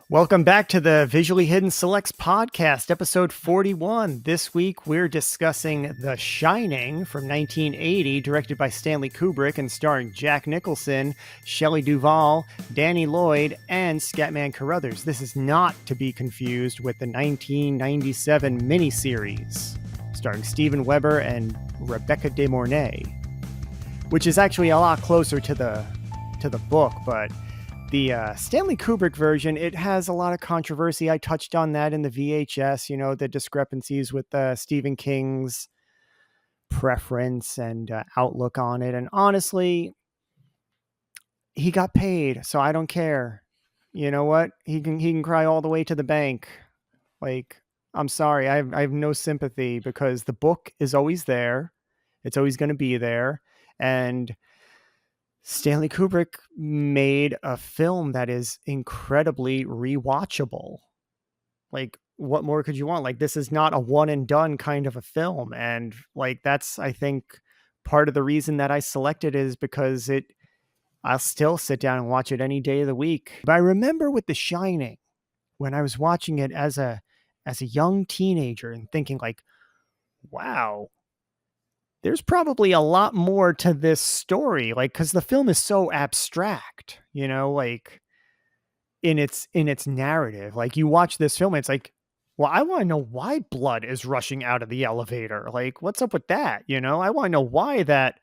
Welcome back to the Visually Hidden Selects podcast, episode 41. This week we're discussing The Shining from 1980, directed by Stanley Kubrick and starring Jack Nicholson, Shelley Duvall, Danny Lloyd, and Scatman Crothers. This is not to be confused with the 1997 miniseries starring Steven Weber and Rebecca De Mornay, which is actually a lot closer to the book, but the Stanley Kubrick version, it has a lot of controversy. I touched on that in the VHS, the discrepancies with Stephen King's preference and outlook on it. And honestly, he got paid, so I don't care. You know what? He can cry all the way to the bank. Like, I'm sorry, I have no sympathy because the book is always there. It's always going to be there. And Stanley Kubrick made a film that is incredibly rewatchable. Like, what more could you want? Like, this is not a one and done kind of a film. And like, that's, I think, part of the reason that I selected is because I'll still sit down and watch it any day of the week. But I remember with The Shining, when I was watching it as a young teenager and thinking like, wow, there's probably a lot more to this story, like, because the film is so abstract, like in its narrative. Like, you watch this film, it's like, well, I want to know why blood is rushing out of the elevator. Like, what's up with that? I want to know why that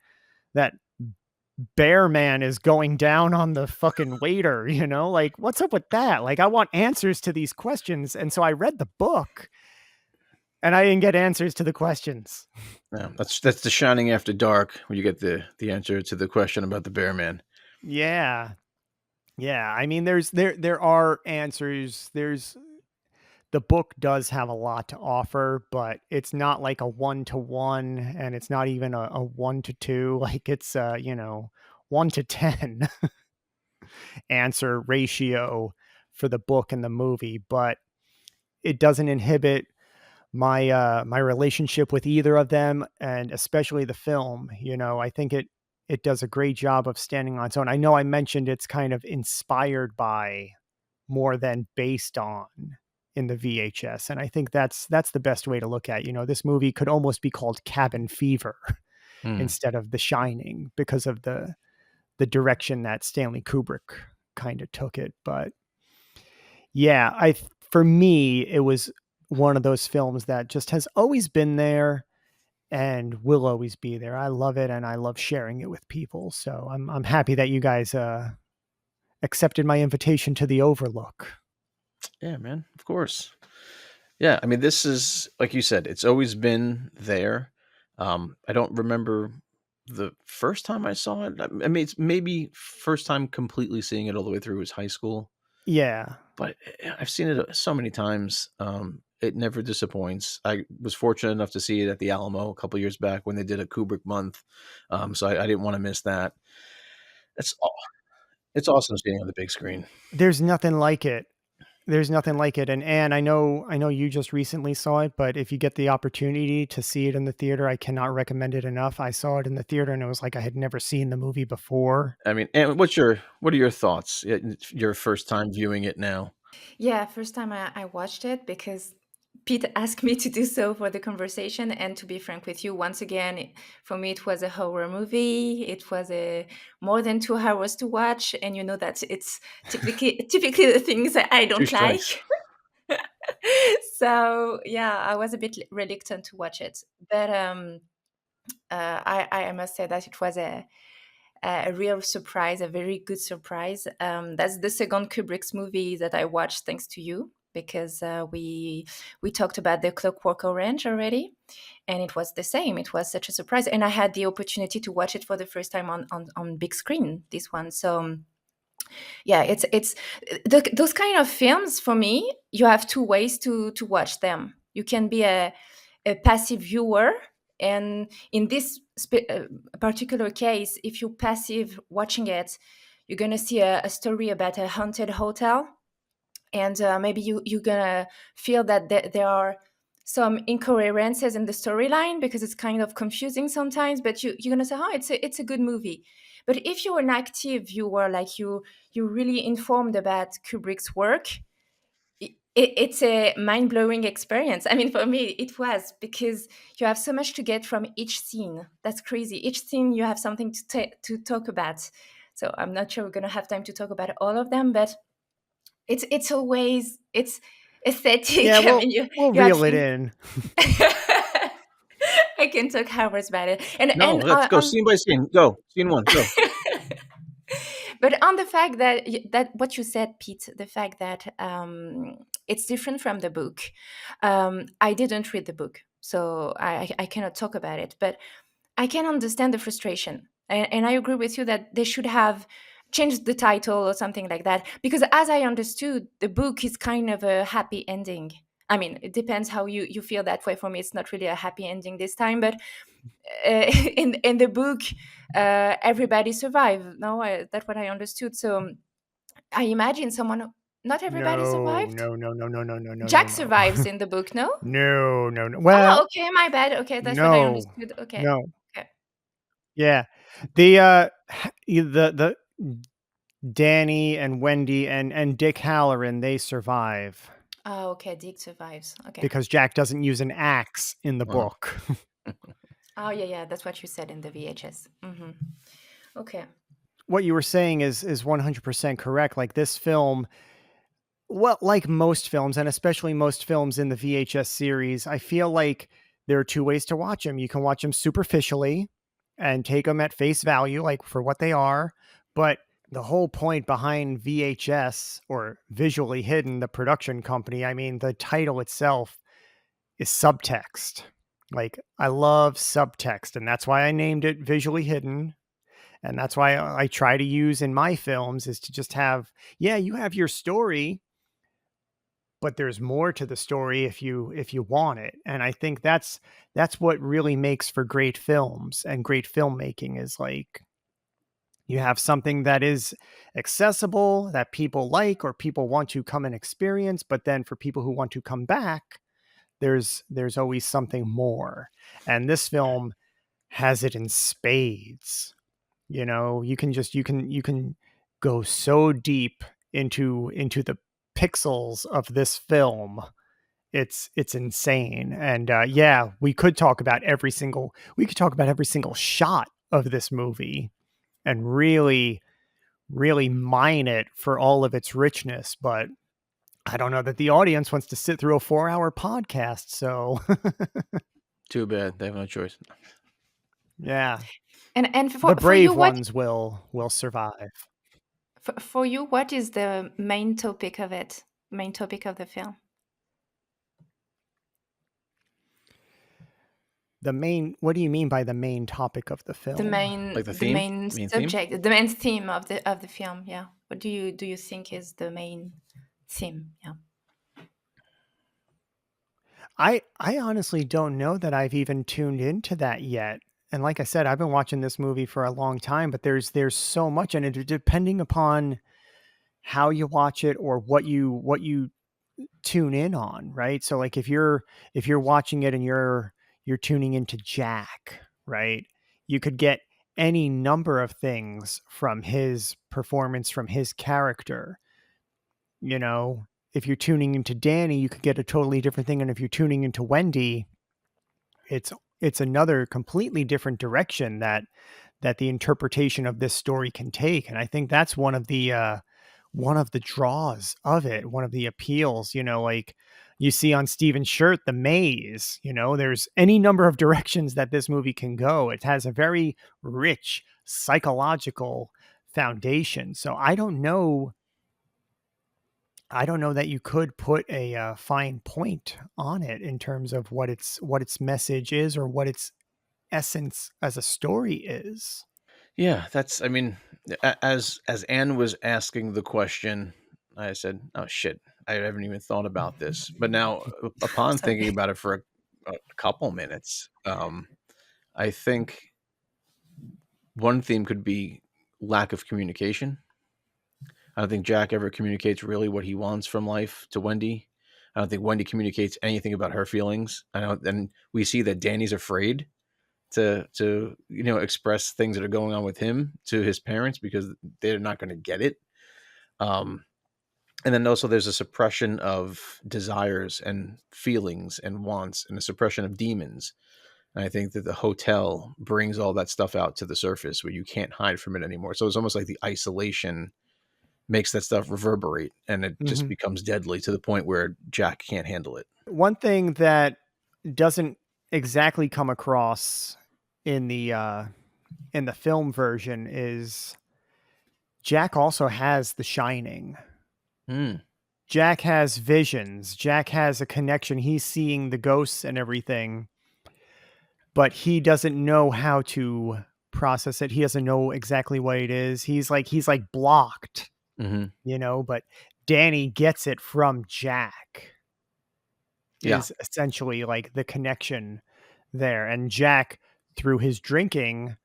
bear man is going down on the fucking waiter. Like, what's up with that? Like, I want answers to these questions. And so I read the book and I didn't get answers to the questions. Yeah, that's The Shining After Dark, where you get the answer to the question about the bear man. Yeah. I mean, there are answers. The book does have a lot to offer, but it's not like a 1-to-1, and it's not even a 1-to-2. Like, it's 1-to-10 answer ratio for the book and the movie, but it doesn't inhibit my relationship with either of them, and especially the film. I think it does a great job of standing on its own. I know I mentioned it's kind of inspired by more than based on in the VHS, and I think that's the best way to look at. This movie could almost be called Cabin Fever instead of The Shining, because of the direction that Stanley Kubrick kind of took it. But yeah, for me, it was one of those films that just has always been there and will always be there. I love it, and I love sharing it with people. So I'm happy that you guys accepted my invitation to the Overlook. Yeah, man, of course. Yeah, I mean, this is, like you said, it's always been there. I don't remember the first time I saw it. I mean, it's maybe first time completely seeing it all the way through was high school. Yeah. But I've seen it so many times. It never disappoints. I was fortunate enough to see it at the Alamo a couple years back when they did a Kubrick month. So I didn't want to miss that. It's it's awesome seeing it on the big screen. There's nothing like it. And Anne, I know you just recently saw it, but if you get the opportunity to see it in the theater, I cannot recommend it enough. I saw it in the theater and it was like I had never seen the movie before. I mean, and what are your thoughts? Your first time viewing it now? Yeah, first time I watched it because Pete asked me to do so for the conversation. And to be frank with you, once again, for me, it was a horror movie. It was a more than 2 hours to watch. And you know that it's typically the things that I Two don't strikes. like. So yeah, I was a bit reluctant to watch it. But I must say that it was a real surprise, a very good surprise. That's the second Kubrick's movie that I watched thanks to you, because we talked about the Clockwork Orange already, and it was the same. It was such a surprise, and I had the opportunity to watch it for the first time on big screen. This one, so yeah, it's those kind of films. For me, you have two ways to watch them. You can be a passive viewer, and in this particular case, if you're passive watching it, you're gonna see a story about a haunted hotel, and maybe you're gonna feel that there are some incoherences in the storyline because it's kind of confusing sometimes, but you're gonna say, oh, it's a good movie. But if you're an active viewer, like you're really informed about Kubrick's work, it's a mind-blowing experience. I mean, for me, it was, because you have so much to get from each scene. That's crazy. Each scene, you have something to talk about. So I'm not sure we're going to have time to talk about all of them, but it's always, it's Yeah, aesthetic. I we'll mean, we'll you have reel it scenes. in. I can talk hours about it. No, And let's go on scene by scene. Go. Scene one. Go. but on the fact that that what you said, Pete, the fact that it's different from the book. I didn't read the book, so I cannot talk about it. But I can understand the frustration, and I agree with you that they should have changed the title or something like that. Because as I understood, the book is kind of a happy ending. I mean, it depends how you feel that way. For me, it's not really a happy ending this time, but in the book, everybody survived. No, that's what I understood. So I imagine someone. Not everybody No, survived. no, no, no, no, no, no, no, no, Jack no. survives in the book. No. No, no, no. Oh, Well, okay, my bad. Okay, that's what I no, understood. Okay, no. okay. Yeah. The Danny and Wendy and Dick Halloran, they survive Oh, okay. Dick survives. Okay. because Jack doesn't use an axe in the Wow. book. Oh, yeah, yeah. That's what you said in the VHS. Okay. What you were saying is 100% correct. Like this film, well, like most films, and especially most films in the VHS series, I feel like there are two ways to watch them. You can watch them superficially and take them at face value, like for what they are. But the whole point behind VHS, or Visually Hidden, the production company, I mean, the title itself is subtext. Like, I love subtext, and that's why I named it Visually Hidden. And that's why I try to use in my films is to just have, yeah, you have your story, but there's more to the story if you want it. And I think that's what really makes for great films and great filmmaking, is like you have something that is accessible, that people like or people want to come and experience, but then for people who want to come back, there's always something more. And this film has it in spades. You know, you can go so deep into the pixels of this film. It's insane. And yeah, we could talk about every single shot of this movie and really mine it for all of its richness. But I don't know that the audience wants to sit through a 4-hour podcast. So Too bad. They have no choice. yeah, And the for you, brave what ones will survive. for you, what is the main topic of it? Main topic of the film? What do you mean by the main topic of the The film? main Like the the theme? main Main theme? subject, the main theme of the film. Yeah. What do you think is the main theme? Yeah. I honestly don't know that I've even tuned into that yet. And like I said, I've been watching this movie for a long time, but there's so much in it, depending upon how you watch it or what you tune in on, right? So like if you're watching it and you're tuning into Jack, right? You could get any number of things from his performance, from his character. You know, if you're tuning into Danny, you could get a totally different thing. And if you're tuning into Wendy, it's another completely different direction that the interpretation of this story can take. And I think that's one of the draws of it, one of the appeals. You know, like you see on Steven's shirt, the maze. You know, there's any number of directions that this movie can go. It has a very rich psychological foundation. So I don't know that you could put a fine point on it in terms of what its message is or what its essence as a story is. Yeah, that's. I mean, as Anne was asking the question, I said, "Oh shit, I haven't even thought about this." But now, upon thinking Sorry. about it for a couple minutes, I think one theme could be lack of communication. I don't think Jack ever communicates really what he wants from life to Wendy. I don't think Wendy communicates anything about her feelings. I don't, and we see that Danny's afraid to express things that are going on with him to his parents because they're not going to get it. Um, And then also there's a suppression of desires and feelings and wants, and a suppression of demons. And I think that the hotel brings all that stuff out to the surface where you can't hide from it anymore. So it's almost like the isolation makes that stuff reverberate, and it just Mhm. becomes deadly to the point where Jack can't handle it. One thing that doesn't exactly come across in the film version is Jack also has the shining. Mm. Jack has visions. Jack has a connection. He's seeing the ghosts and everything, but he doesn't know how to process it. He doesn't know exactly what it is. He's like blocked, Hmm. but Danny gets it from Jack, Yeah. is essentially like the connection there. And Jack, through his drinking,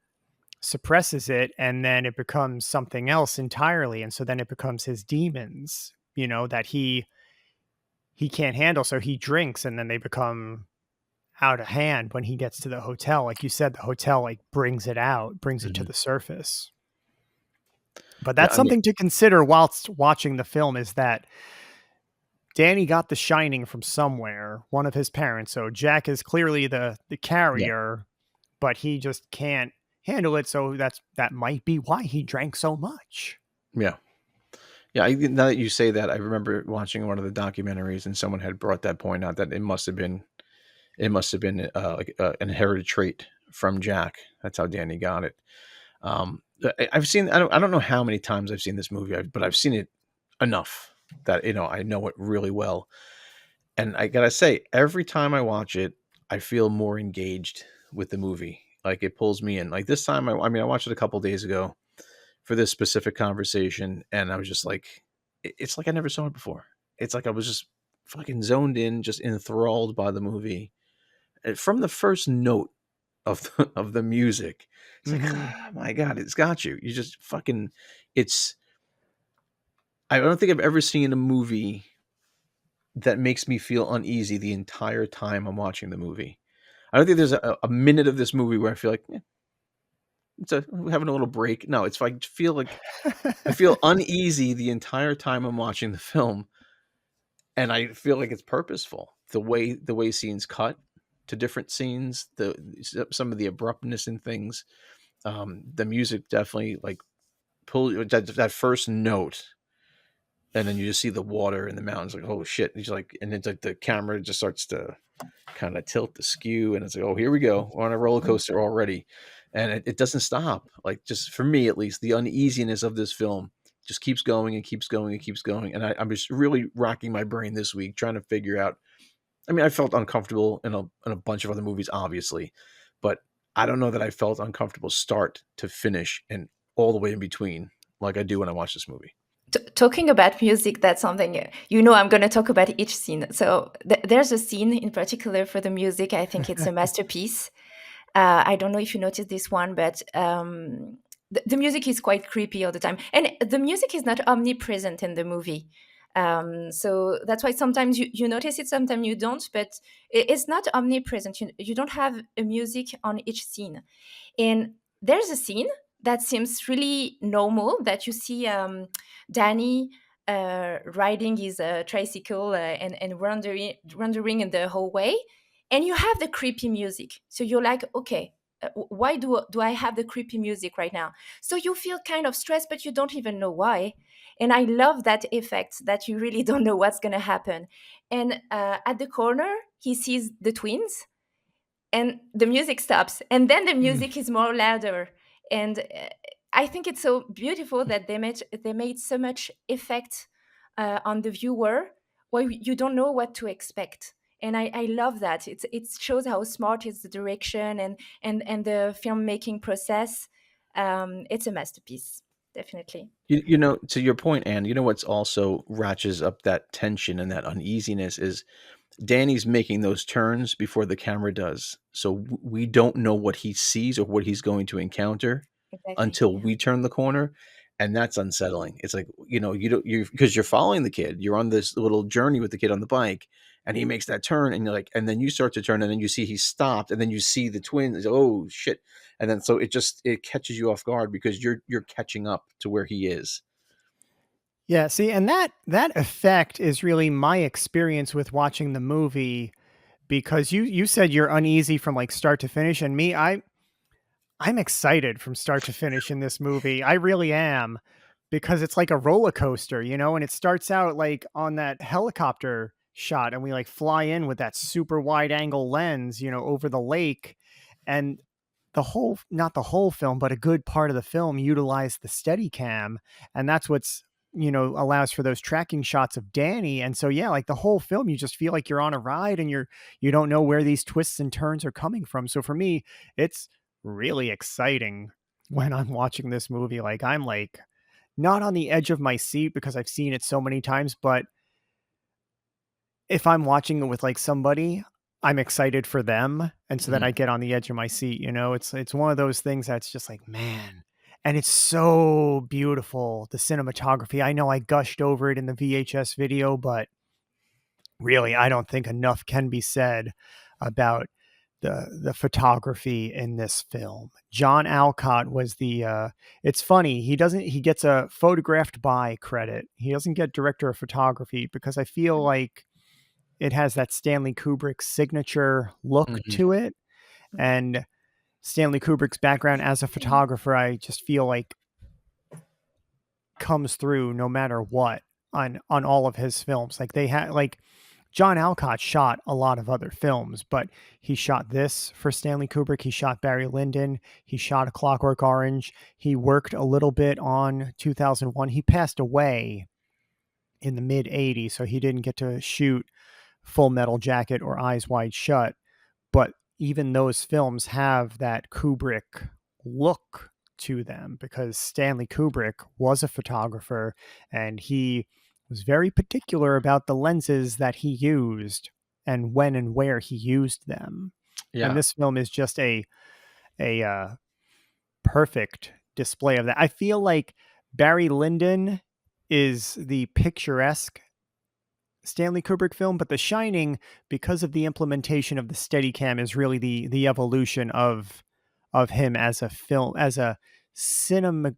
suppresses it, and then it becomes something else entirely. And so then it becomes his demons, that he can't handle. So he drinks, and then they become out of hand when he gets to the hotel. Like you said, the hotel like brings it out, brings it to Hmm. the surface. But Yeah. that's I mean, something to consider whilst watching the film, is that Danny got the shining from somewhere, one of his parents. So Jack is clearly the yeah. carrier, but he just can't handle it. So that might be why he drank so much. Yeah. Yeah. Now that you say that, I remember watching one of the documentaries, and someone had brought that point out that it must have been like an inherited trait from Jack. That's how Danny got it. I've seen. I don't know how many times I've seen this movie, but I've seen it enough that I know it really well. And I gotta say, every time I watch it, I feel more engaged with the movie. Like it pulls me in. Like this time, I watched it a couple days ago for this specific conversation, and I was just like, it's like I never saw it before. It's like I was just fucking zoned in, just enthralled by the movie. And from the first note of the music, it's like, Hmm. oh my god, it's got you. You just fucking. It's. I don't think I've ever seen a movie that makes me feel uneasy the entire time I'm watching the movie. I don't think there's a minute of this movie where I feel like, we're having a little break. No, it's like I feel uneasy the entire time I'm watching the film, and I feel like it's purposeful. The way scenes cut to different scenes, some of the abruptness in things, the music definitely like pull that first note, and then you just see the water in the mountains, like oh shit. He's like, and it's like the camera just starts to kind of tilt the skew, and it's like, oh, here we go, we're on a roller coaster already, and it doesn't stop. Like just for me at least, the uneasiness of this film just keeps going and keeps going and keeps going, and I'm just really racking my brain this week trying to figure out. I mean, I felt uncomfortable in a bunch of other movies, obviously, but I don't know that I felt uncomfortable start to finish and all the way in between like I do when I watch this movie. Talking about music, that's something I'm going to talk about each scene. So there's a scene in particular for the music. I think it's a masterpiece. I don't know if you noticed this one, but the music is quite creepy all the time, and the music is not omnipresent in the movie. So that's why sometimes you notice it, sometimes you don't. But it's not omnipresent. You don't have a music on each scene. And there's a scene that seems really normal, that you see Danny riding his tricycle and wandering in the hallway, and you have the creepy music. So you're like, okay, why do I have the creepy music right now? So you feel kind of stressed, but you don't even know why. And I love that effect that you really don't know what's going to happen. And at the corner, he sees the twins, and the music stops, and then the Mm. music is more louder. And I think it's so beautiful that they made so much effect on the viewer, where you don't know what to expect. And I love that. It shows how smart is the direction and the filmmaking process. It's a masterpiece, definitely. To your point, Anne, what's also ratchets up that tension and that uneasiness is Danny's making those turns before the camera does. So we don't know what he sees or what he's going to encounter Exactly, until yeah. we turn the corner. And that's unsettling. It's like, you don't, because you're following the kid, you're on this little journey with the kid on the bike, and he makes that turn, and you're like, and then you start to turn, and then you see he stopped, and then you see the twins. Oh shit. And then, so it catches you off guard because you're catching up to where he is. Yeah, see, and that effect is really my experience with watching the movie, because you said you're uneasy from like start to finish, and me, I'm excited from start to finish in this movie. I really am, because it's like a roller coaster, and it starts out like on that helicopter shot, and we like fly in with that super wide angle lens, over the lake. And not the whole film, but a good part of the film utilized the steady cam. And that's what's, allows for those tracking shots of Danny. And so, yeah, like the whole film, you just feel like you're on a ride, and you don't know where these twists and turns are coming from. So for me, it's really exciting when I'm watching this movie. Like I'm like not on the edge of my seat because I've seen it so many times, but if I'm watching it with like somebody, I'm excited for them, and so then Mhm. I get on the edge of my seat. It's one of those things that's just like, man, and it's so beautiful. The cinematography. I know I gushed over it in the VHS video, but really, I don't think enough can be said about the photography in this film. John Alcott was the it's funny, he gets a photographed by credit. He doesn't get director of photography, because I feel like it has that Stanley Kubrick signature look Mhm. to it. And Stanley Kubrick's background as a photographer, I just feel like comes through no matter what on all of his films. Like they had like John Alcott shot a lot of other films, but he shot this for Stanley Kubrick. He shot Barry Lyndon. He shot A Clockwork Orange. He worked a little bit on 2001. He passed away in the mid 80s, so he didn't get to shoot Full Metal Jacket or Eyes Wide Shut. But even those films have that Kubrick look to them, because Stanley Kubrick was a photographer, and he was very particular about the lenses that he used and when and where he used them. And Yeah. this film is just a perfect display of that. I feel like Barry Lyndon is the picturesque Stanley Kubrick film, but The Shining, because of the implementation of the Steadicam, is really the evolution of him as a film, as a cinema,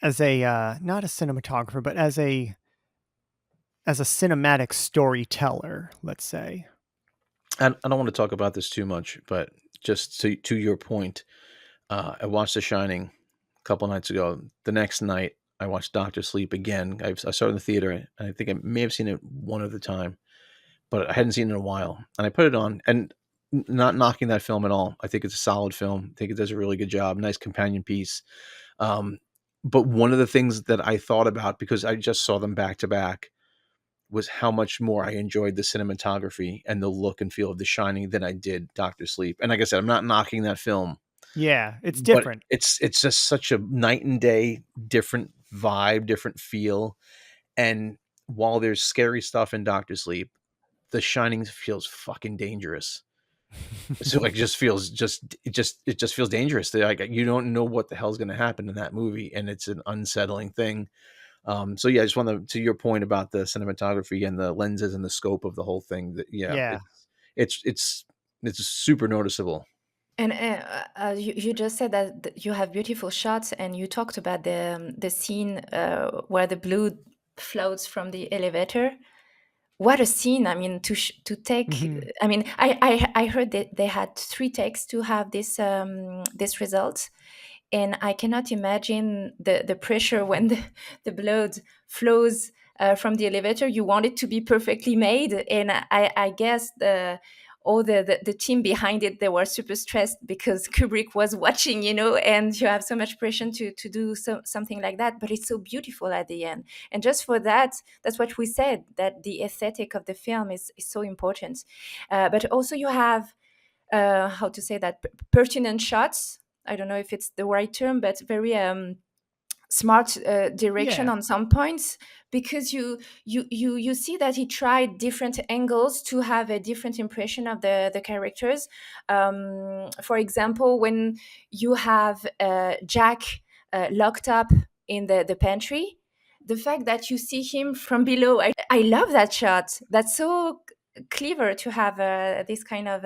as a not a cinematographer, but as a cinematic storyteller, let's say. And I don't want to talk about this too much, but just to your point, I watched The Shining a couple nights ago. The next night, I watched Doctor Sleep again. I saw it in the theater, and I think I may have seen it one other time, but I hadn't seen it in a while. And I put it on, and not knocking that film at all. I think it's a solid film. I think it does a really good job. Nice companion piece. Um, but one of the things that I thought about, because I just saw them back to back, was how much more I enjoyed the cinematography and the look and feel of The Shining than I did Doctor Sleep. And like I said, I'm not knocking that film, Yeah, it's but different. it's just such a night and day different vibe, different feel. And while there's scary stuff in Doctor Sleep, The Shining feels fucking dangerous. So like it just feels dangerous. Like you don't know what the hell's going to happen in that movie, and it's an unsettling thing. So yeah, I just want to your point about the cinematography and the lenses and the scope of the whole thing. That yeah, Yeah, it's it's it's super noticeable. And you just said that you have beautiful shots, and you talked about the scene where the blood floats from the elevator. What a scene! I mean, to take. hmm I mean, I heard that they had 3 takes to have this result, and I cannot imagine the pressure when the blood flows from the elevator. You want it to be perfectly made, and I guess all the team behind it, they were super stressed because Kubrick was watching, and you have so much pressure to do something like that. But it's so beautiful at the end, and just for that, that's what we said, that the aesthetic of the film is so important. But also you have how to say that, pertinent shots. I don't know if it's the right term, but very smart direction yeah, on some points, because you see that he tried different angles to have a different impression of the characters. For example, when you have Jack locked up in the pantry, the fact that you see him from below, I love that shot. That's so clever to have this kind of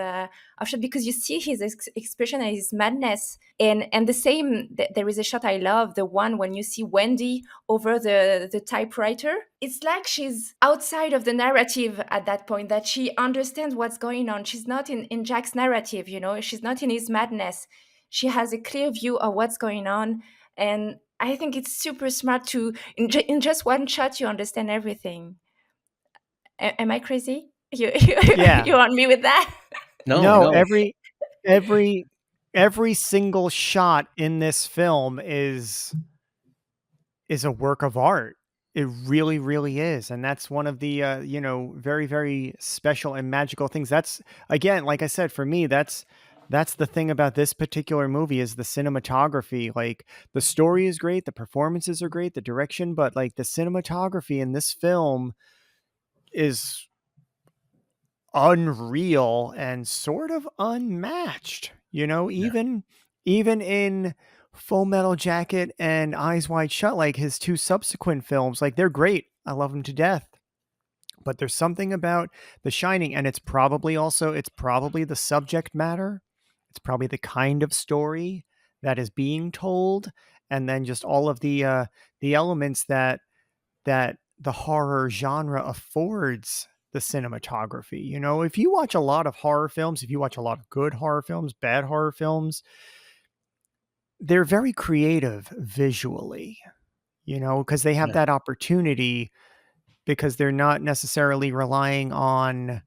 shot, because you see his expression and his madness. And the same, there is a shot I love, the one when you see Wendy over the typewriter. It's like she's outside of the narrative at that point, that she understands what's going on. She's not in Jack's narrative, she's not in his madness. She has a clear view of what's going on. And I think it's super smart to, in just one shot, you understand everything. Am I crazy? Yeah. You want me with that? No, No. every single shot in this film is a work of art. It really, really is. And that's one of the very, very special and magical things. That's, again, like I said, for me, that's the thing about this particular movie, is the cinematography. Like, the story is great, the performances are great, the direction, but like the cinematography in this film is unreal and sort of unmatched, even in Full Metal Jacket and Eyes Wide Shut, like his two subsequent films, like, they're great. I love them to death. But there's something about The Shining, and it's probably the subject matter. It's probably the kind of story that is being told, and then just all of the elements that the horror genre affords the cinematography. If you watch a lot of horror films, if you watch a lot of good horror films, bad horror films, they're very creative visually, because they have Yeah. that opportunity, because they're not necessarily relying on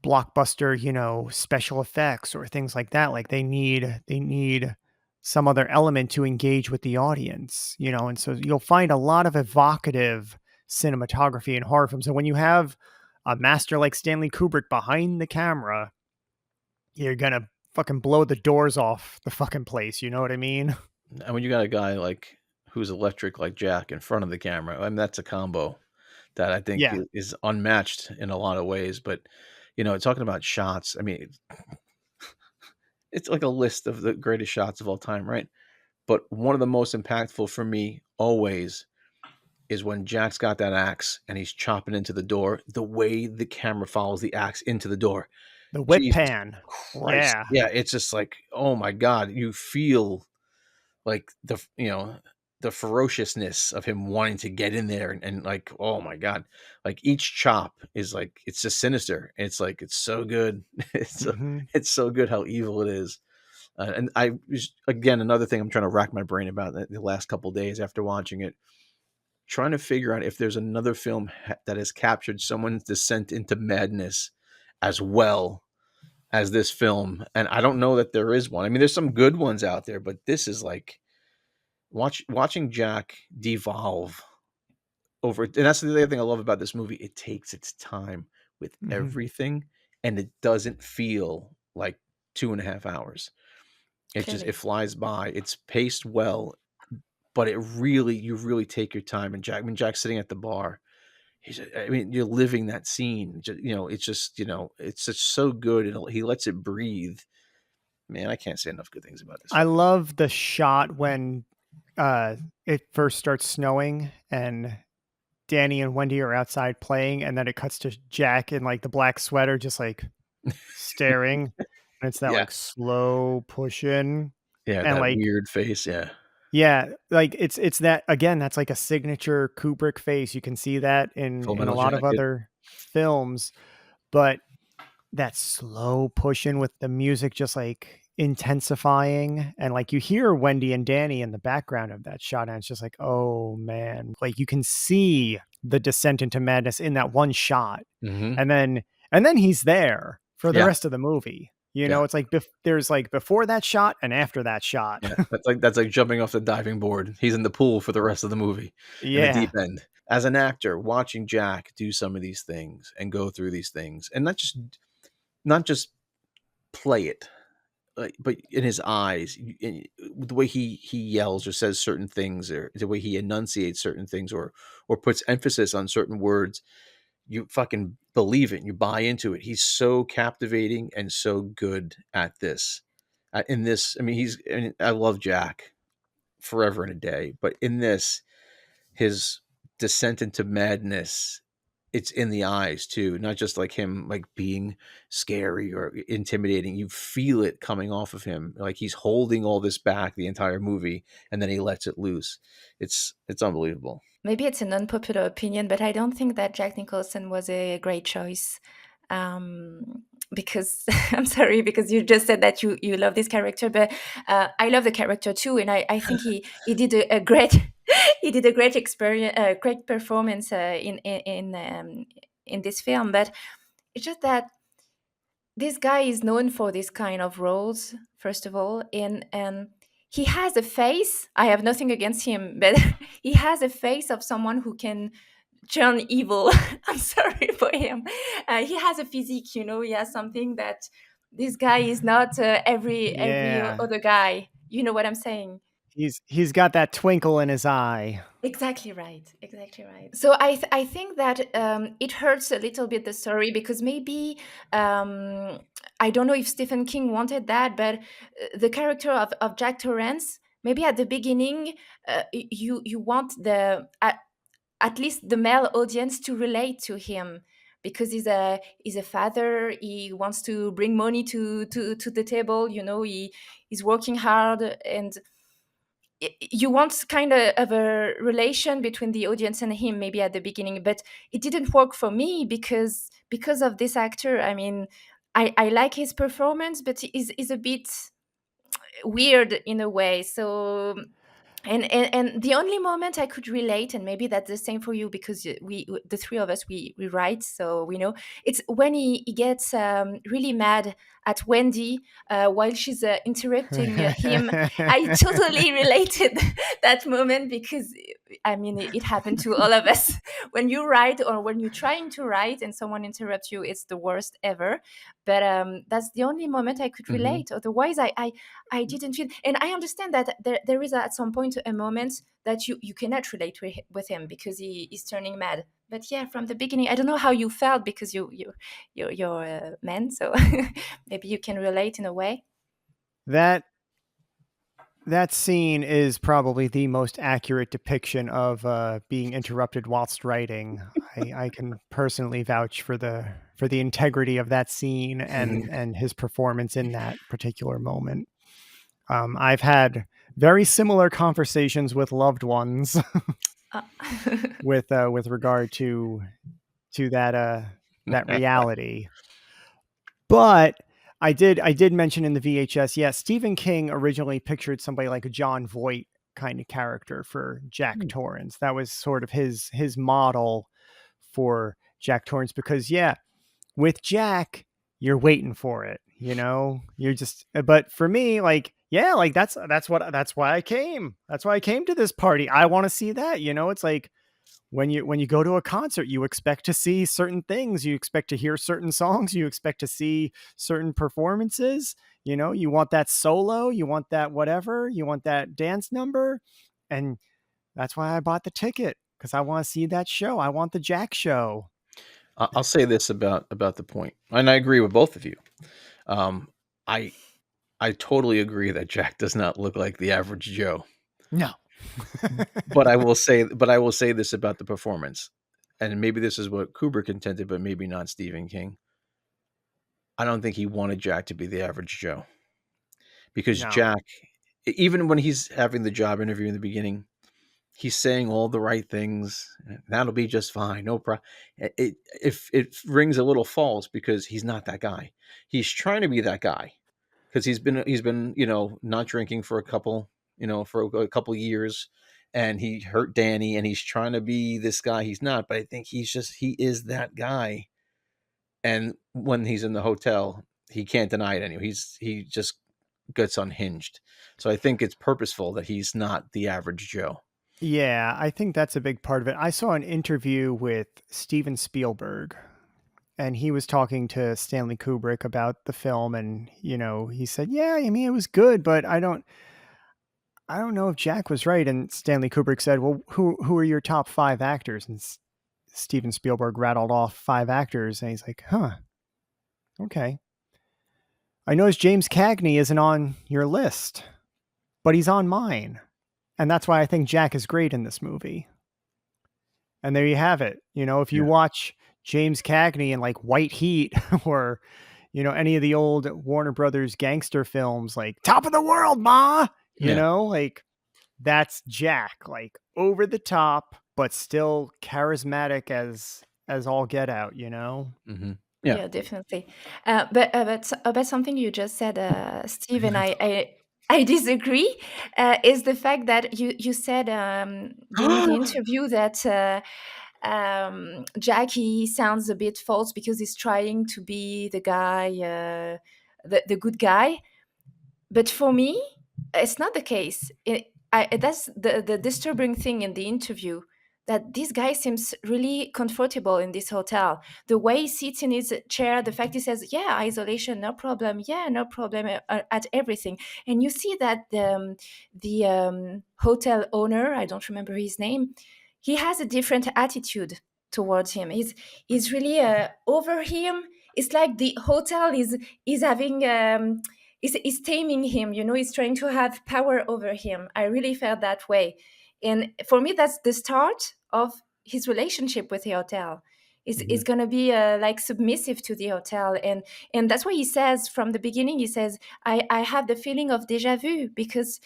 blockbuster, special effects or things like that. Like, they need some other element to engage with the audience, and so you'll find a lot of evocative cinematography in horror films. And when you have a master like Stanley Kubrick behind the camera, you're gonna fucking blow the doors off the fucking place. You know what I mean? And when you got a guy like who's electric like Jack in front of the camera, I mean, that's a combo that I think Yeah. is unmatched in a lot of ways. But talking about shots, I mean, it's like a list of the greatest shots of all time, right? But one of the most impactful for me always is when Jack's got that axe and he's chopping into the door. The way the camera follows the axe into the door, The whip Jesus pan. Christ, Yeah. yeah, it's just like, oh my God, you feel like the ferociousness of him wanting to get in there, and like, oh my God, like each chop is like, it's just sinister. It's like, it's so good. Hmm. It's so good how evil it is. And I was, again, another thing I'm trying to rack my brain about the last couple of days after watching it, trying to figure out if there's another film that has captured someone's descent into madness as well as this film. And I don't know that there is one. I mean, there's some good ones out there, but this is like watching Jack devolve over. And that's the other thing I love about this movie. It takes its time with Hmm. everything, and it doesn't feel like 2.5 hours. It Clearly. flies by. It's paced well, but you really take your time. And Jack's sitting at the bar, I mean, you're living that scene. It's just, it's just so good, and he lets it breathe. Man, I can't say enough good things about this I film. love the shot when it first starts snowing and Danny and Wendy are outside playing, and then it cuts to Jack in like the black sweater, just like staring. And it's that Yeah, like slow pushing. yeah, And that like, weird face. Yeah, yeah, like it's that, again, that's like a signature Kubrick face. You can see that Full in a Metal lot of Jacket. other films, but that slow pushing with the music just like intensifying, and like you hear Wendy and Danny in the background of that shot, and it's just like, oh man, like you can see the descent into madness in that one shot. Hmm. And then he's there for the Yeah, rest of the movie. yeah, It's like there's like before that shot and after that shot. yeah. That's like jumping off the diving board. He's in the pool for the rest of the movie, in the deep Yeah. end. As an actor, watching Jack do some of these things and go through these things, and not just play it, but in his eyes, the way he yells or says certain things, or the way he enunciates certain things, or puts emphasis on certain words, you fucking believe it and you buy into it. He's so captivating and so good at this. In this, I mean, I love Jack forever and a day, but in this, his descent into madness it's in the eyes too, not just like him like being scary or intimidating. You feel it coming off of him, like he's holding all this back the entire movie, and then he lets it loose. It's unbelievable. Maybe it's an unpopular opinion, but I don't think that Jack Nicholson was a great choice. Because I'm sorry, because you just said that you love this character, but I love the character too, and I think he did a great he did a great experience, great performance in this film. But it's just that this guy is known for this kind of roles, first of all, and he has a face. I have nothing against him, but he has a face of someone who can turn evil. I'm sorry for him. He has a physique, he has something that this guy is not every Yeah. other guy. You know what I'm saying? He's got that twinkle in his eye. Exactly right. Exactly right. So I think that it hurts a little bit the story because maybe I don't know if Stephen King wanted that, but the character of Jack Torrance, maybe at the beginning, you want at least the male audience to relate to him because he's a father. He wants to bring money to the table. He's working hard, and you want kind of a relation between the audience and him maybe at the beginning, but it didn't work for me because of this actor. I mean, I like his performance, but he's a bit weird in a way. So and the only moment I could relate, and maybe that's the same for you because the three of us we write, so we know, it's when he gets really mad at Wendy while she's interrupting him. I totally related that moment because I mean it happened to all of us. When you write or when you're trying to write and someone interrupts you, it's the worst ever. But that's the only moment I could Hmm. relate. Otherwise, I didn't feel, and I understand that there is at some point a moment that you cannot relate with him because he's turning mad. But yeah, from the beginning, I don't know how you felt because you're a man, so maybe you can relate in a way. That that scene is probably the most accurate depiction of being interrupted whilst writing. I can personally vouch for the integrity of that scene and his performance in that particular moment. I've had very similar conversations with loved ones Uh, with regard to that reality. But I did mention in the VHS, yeah, Stephen King originally pictured somebody like a John Voight kind of character for Jack Torrance. That was sort of his model for Jack Torrance because yeah, with Jack, you're waiting for it, You're just but for me, like, yeah, like that's why I came. That's why I came to this party. I want to see that, It's like when you go to a concert, you expect to see certain things, you expect to hear certain songs, you expect to see certain performances, you want that solo, you want that whatever, you want that dance number, and that's why I bought the ticket, because I want to see that show. I want the Jack show. I'll say this about the point, and I agree with both of you. Um, I I totally agree that Jack does not look like the average Joe. No. But I will say this about the performance, and maybe this is what Kubrick intended, but maybe not Stephen King. I don't think he wanted Jack to be the average Joe because No. Jack, even when he's having the job interview in the beginning, he's saying all the right things. That'll be just fine. No problem. If it rings a little false because he's not that guy. He's trying to be that guy because he's been not drinking for a couple years, and he hurt Danny, and he's trying to be this guy he's not. But I think he is that guy. And when he's in the hotel, he can't deny it anymore. He just gets unhinged. So I think it's purposeful that he's not the average Joe. Yeah, I think that's a big part of it. I saw an interview with Steven Spielberg, and he was talking to Stanley Kubrick about the film, and he said, "Yeah, I mean, it was good, but I don't know if Jack was right." And Stanley Kubrick said, "Well, who are your top 5 actors?" And Steven Spielberg rattled off 5 actors, and he's like, "Huh, okay. I noticed James Cagney isn't on your list, but he's on mine, and that's why I think Jack is great in this movie." And there you have it. If you Yeah. watch James Cagney in like White Heat or, any of the old Warner Brothers gangster films, like Top of the World, Ma, like that's Jack, like over the top, but still charismatic as all get out, Mm-hmm. Yeah, definitely. But about something you just said, Steve, and I disagree. Is the fact that you said during the interview that Jackie sounds a bit false because he's trying to be the guy, the good guy. But for me, it's not the case. That's the disturbing thing in the interview, that this guy seems really comfortable in this hotel. The way he sits in his chair, the fact he says, "Yeah, isolation, no problem. Yeah, no problem at everything." And you see that the hotel owner, I don't remember his name, he has a different attitude towards him. He's really over him. It's like the hotel is having is taming him. He's trying to have power over him. I really felt that way, and for me, that's the start of his relationship with the hotel. Is going to be like submissive to the hotel, and that's why he says from the beginning. He says, "I have the feeling of déjà vu," because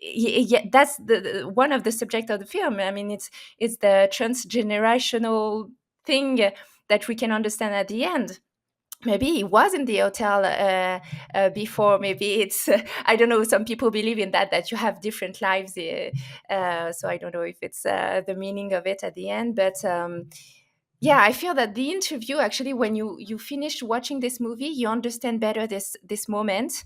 yeah, that's the one of the subject of the film. I mean, it's the transgenerational thing that we can understand at the end. Maybe he was in the hotel before. Maybe it's I don't know. Some people believe in that you have different lives. So I don't know if it's the meaning of it at the end. But yeah, I feel that the interview, actually, when you finish watching this movie, you understand better this moment.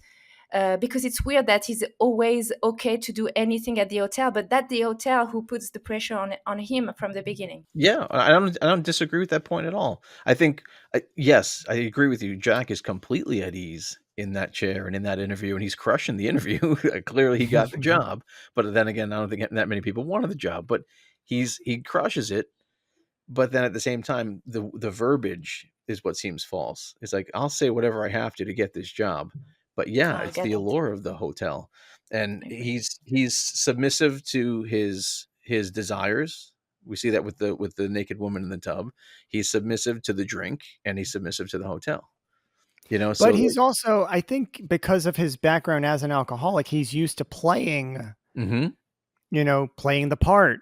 Because it's weird that he's always okay to do anything at the hotel, but that the hotel who puts the pressure on him from the beginning. Yeah, I don't disagree with that point at all. I think yes, I agree with you. Jack is completely at ease in that chair and in that interview, and he's crushing the interview. Clearly, he got the job. But then again, I don't think that many people wanted the job. But he crushes it. But then at the same time, the verbiage is what seems false. It's like, I'll say whatever I have to get this job. But yeah, I it's get the it. allure of the hotel, and I agree. he's submissive to his desires. We see that with the naked woman in the tub. He's submissive to the drink, and he's submissive to the hotel. But So he's also, I think, because of his background as an alcoholic, he's used to playing, mm-hmm. playing the part.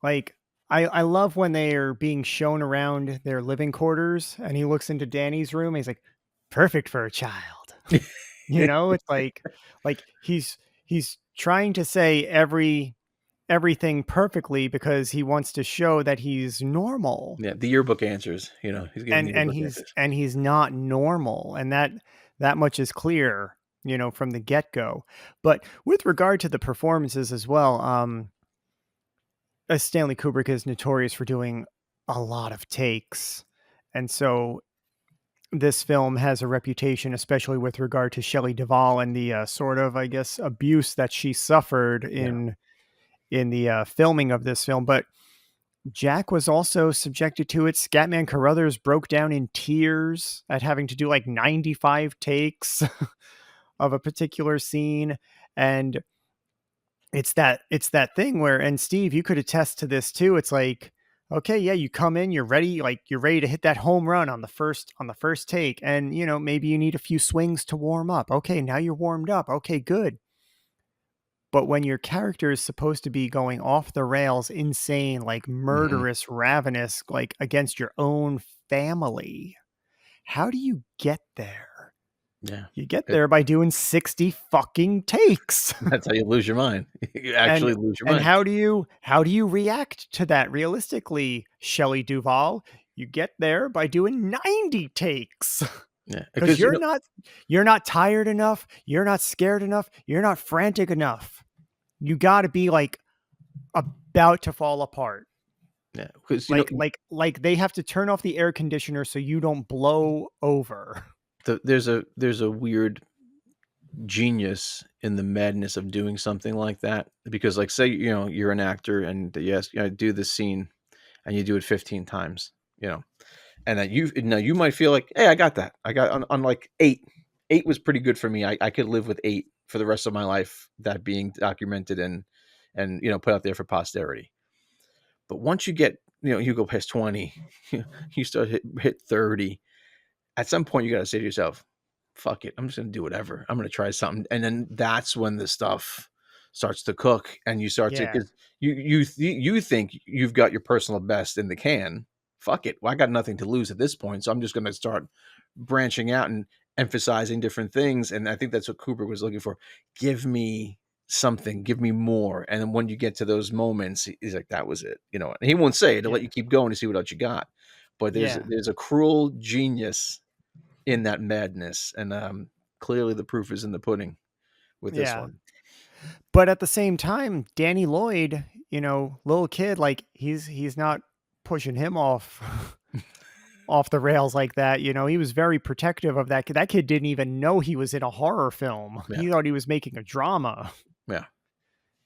Like, I love when they are being shown around their living quarters and he looks into Danny's room and he's like, perfect for a child. It's like he's trying to say everything perfectly because he wants to show that he's normal. Yeah, the yearbook answers. He's giving and the and yearbook he's answers. and he's not normal, and that much is clear, from the get-go. But with regard to the performances as well, Stanley Kubrick is notorious for doing a lot of takes, and so this film has a reputation, especially with regard to Shelley Duvall and the sort of, I guess, abuse that she suffered Yeah. in the filming of this film. But Jack was also subjected to it. Scatman Crothers broke down in tears at having to do like 95 takes of a particular scene. And it's that thing where, and Steve, you could attest to this too. It's like, okay, yeah, you come in, you're ready, like you're ready to hit that home run on the first take. And maybe you need a few swings to warm up. Okay, now you're warmed up. Okay, good. But when your character is supposed to be going off the rails, insane, like Mm-hmm. murderous, ravenous, like against your own family, how do you get there? Yeah. You get there by doing 60 fucking takes. That's how you lose your mind. You and actually lose your and mind. how do you react to that realistically, Shelley Duvall? You get there by doing 90 takes. Yeah, Because because you're not tired enough, you're not scared enough, you're not frantic enough. You got to be like about to fall apart. yeah, because Like they have to turn off the air conditioner so you don't blow over. there's a weird genius in the madness of doing something like that. Because like, say you're an actor and yes, do this scene and you do it 15 times, and that you might feel like, hey, I got that. I got on like eight was pretty good for me. I could live with 8 for the rest of my life, that being documented and put out there for posterity. But once you get you go past 20, you start hit 30. At some point, you got to say to yourself, "Fuck it, I'm just gonna do whatever. I'm gonna try something," and then that's when the stuff starts to cook, and you start to Yeah. because you think you've got your personal best in the can. Fuck it, well, I got nothing to lose at this point, so I'm just gonna start branching out and emphasizing different things. And I think that's what Kubrick was looking for. Give me something, give me more. And then when you get to those moments, he's like, "That was it," And he won't say it. He'll Yeah. let you keep going to see what else you got. But there's Yeah. there's a cruel genius in that madness, and clearly the proof is in the pudding with this Yeah. one. But at the same time, Danny Lloyd, little kid, like he's not pushing him off off the rails like that. He was very protective of that kid. That kid didn't even know he was in a horror film. Yeah. He thought he was making a drama. Yeah.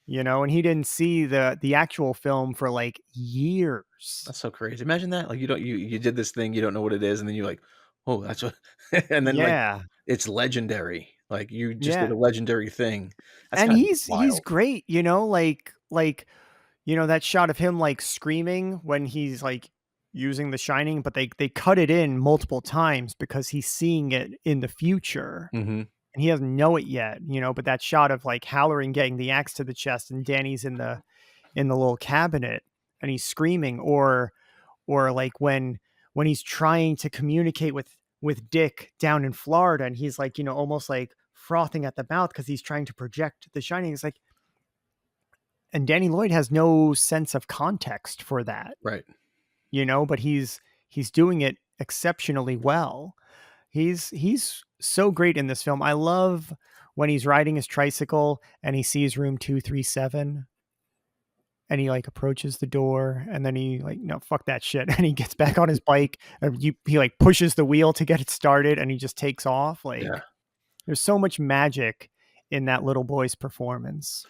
And he didn't see the actual film for like years. That's so crazy. Imagine that. Like you did this thing, you don't know what it is, and then you're like, "Oh, that's what," and then like Yeah. it's legendary. Like you just did Yeah. a legendary thing. That's And gotta be he's wild. great, like that shot of him like screaming when he's like using the shining, but they cut it in multiple times because he's seeing it in the future Mm-hmm. and he doesn't know it yet, but that shot of like Halloran getting the axe to the chest and Danny's in the little cabinet and he's screaming, or like when he's trying to communicate with Dick down in Florida and he's like, almost like frothing at the mouth because he's trying to project the shining. It's like, and Danny Lloyd has no sense of context for that, Right. but he's doing it exceptionally well. He's so great in this film. I love when he's riding his tricycle and he sees room 237 and he like approaches the door and then he like, no, fuck that shit. And he gets back on his bike and he like pushes the wheel to get it started and he just takes off. Like Yeah. there's so much magic in that little boy's performance.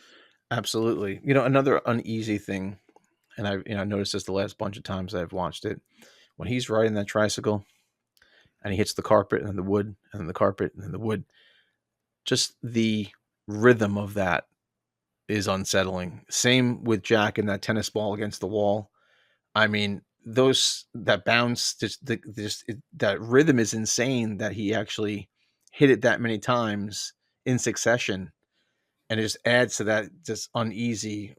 Absolutely. Another uneasy thing, and I noticed this the last bunch of times I've watched it, when he's riding that tricycle and he hits the carpet and then the wood and then the carpet and then the wood, just the rhythm of that is unsettling. Same with Jack and that tennis ball against the wall. I mean, that bounce, that rhythm is insane that he actually hit it that many times in succession. And it just adds to that just uneasy,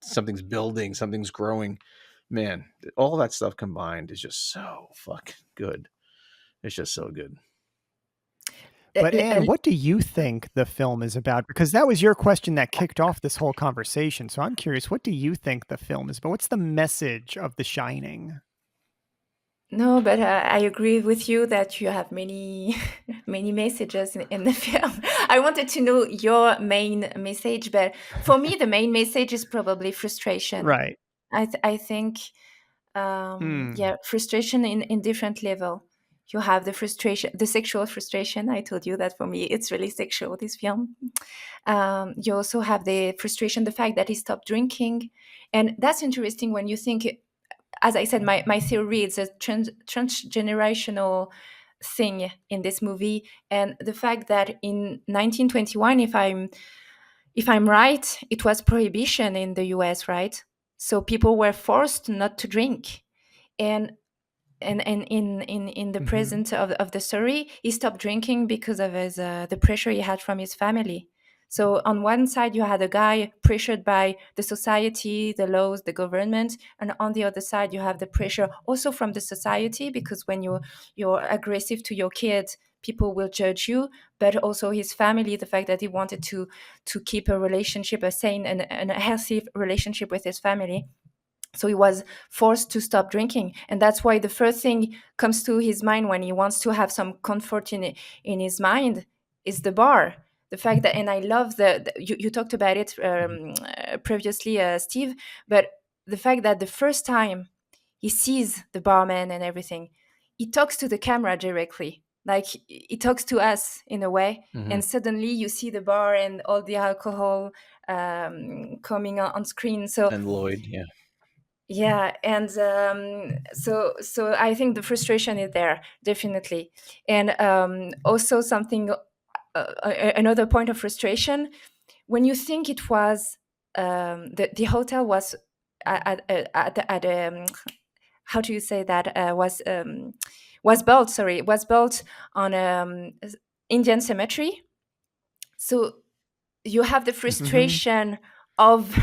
something's building, something's growing. Man, all that stuff combined is just so fucking good. It's just so good. But Anne, what do you think the film is about? Because that was your question that kicked off this whole conversation. So I'm curious, what do you think the film is about? What's the message of The Shining? No, but I agree with you that you have many many messages in the film. I wanted to know your main message, but for me, the main message is probably frustration. Right. I think, yeah, frustration in different level. You have the frustration, the sexual frustration. I told you that for me, it's really sexual, this film. You also have the frustration, the fact that he stopped drinking. And that's interesting when you think, as I said, my theory is a transgenerational thing in this movie. And the fact that in 1921, if I'm right, it was prohibition in the US, right? So people were forced not to drink. And in the present of the story, he stopped drinking because of his the pressure he had from his family. So on one side, you had a guy pressured by the society, the laws, the government, and on the other side, you have the pressure also from the society, because when you're aggressive to your kids, people will judge you. But also his family, the fact that he wanted to keep a relationship, a sane and a healthy relationship with his family. So he was forced to stop drinking. And that's why the first thing comes to his mind when he wants to have some comfort in his mind is the bar. The fact that, and I love you talked about it previously, Steve, but the fact that the first time he sees the barman and everything, he talks to the camera directly. Like he talks to us in a way. And suddenly you see the bar and all the alcohol coming on screen. So, And Lloyd, yeah. yeah, and so I think the frustration is there, definitely. And also something, another point of frustration, when you think it was the hotel was how do you say that, was built, sorry, was built on Indian cemetery. So you have the Mhm. frustration of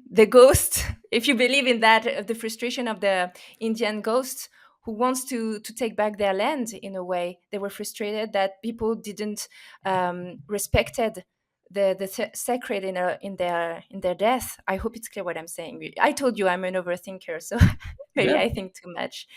the ghost, if you believe in that, the frustration of the Indian ghost who wants to take back their land. In a way, they were frustrated that people didn't respected the sacred in their death. I hope it's clear what I'm saying. I told you I'm an overthinker, so maybe Yeah. I think too much.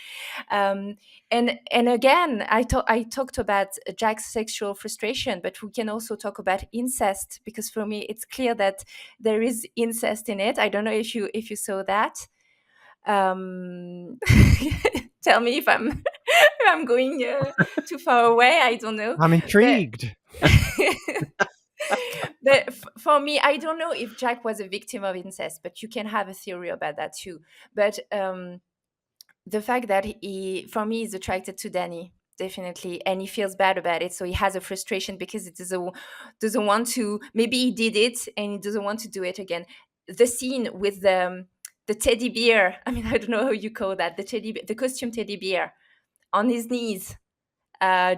um, and again, I talked about Jack's sexual frustration, but we can also talk about incest, because for me it's clear that there is incest in it. I don't know if you saw that. um, Tell me if I'm if I'm going too far away. I don't know, I'm but intrigued. but for me, I don't know if Jack was a victim of incest, but you can have a theory about that too. But the fact that he, for me, is attracted to Danny, definitely, and he feels bad about it, so he has a frustration because it doesn't want to, maybe he did it and he doesn't want to do it again. The scene with the teddy bear, I mean, I don't know how you call that, the costume teddy bear on his knees,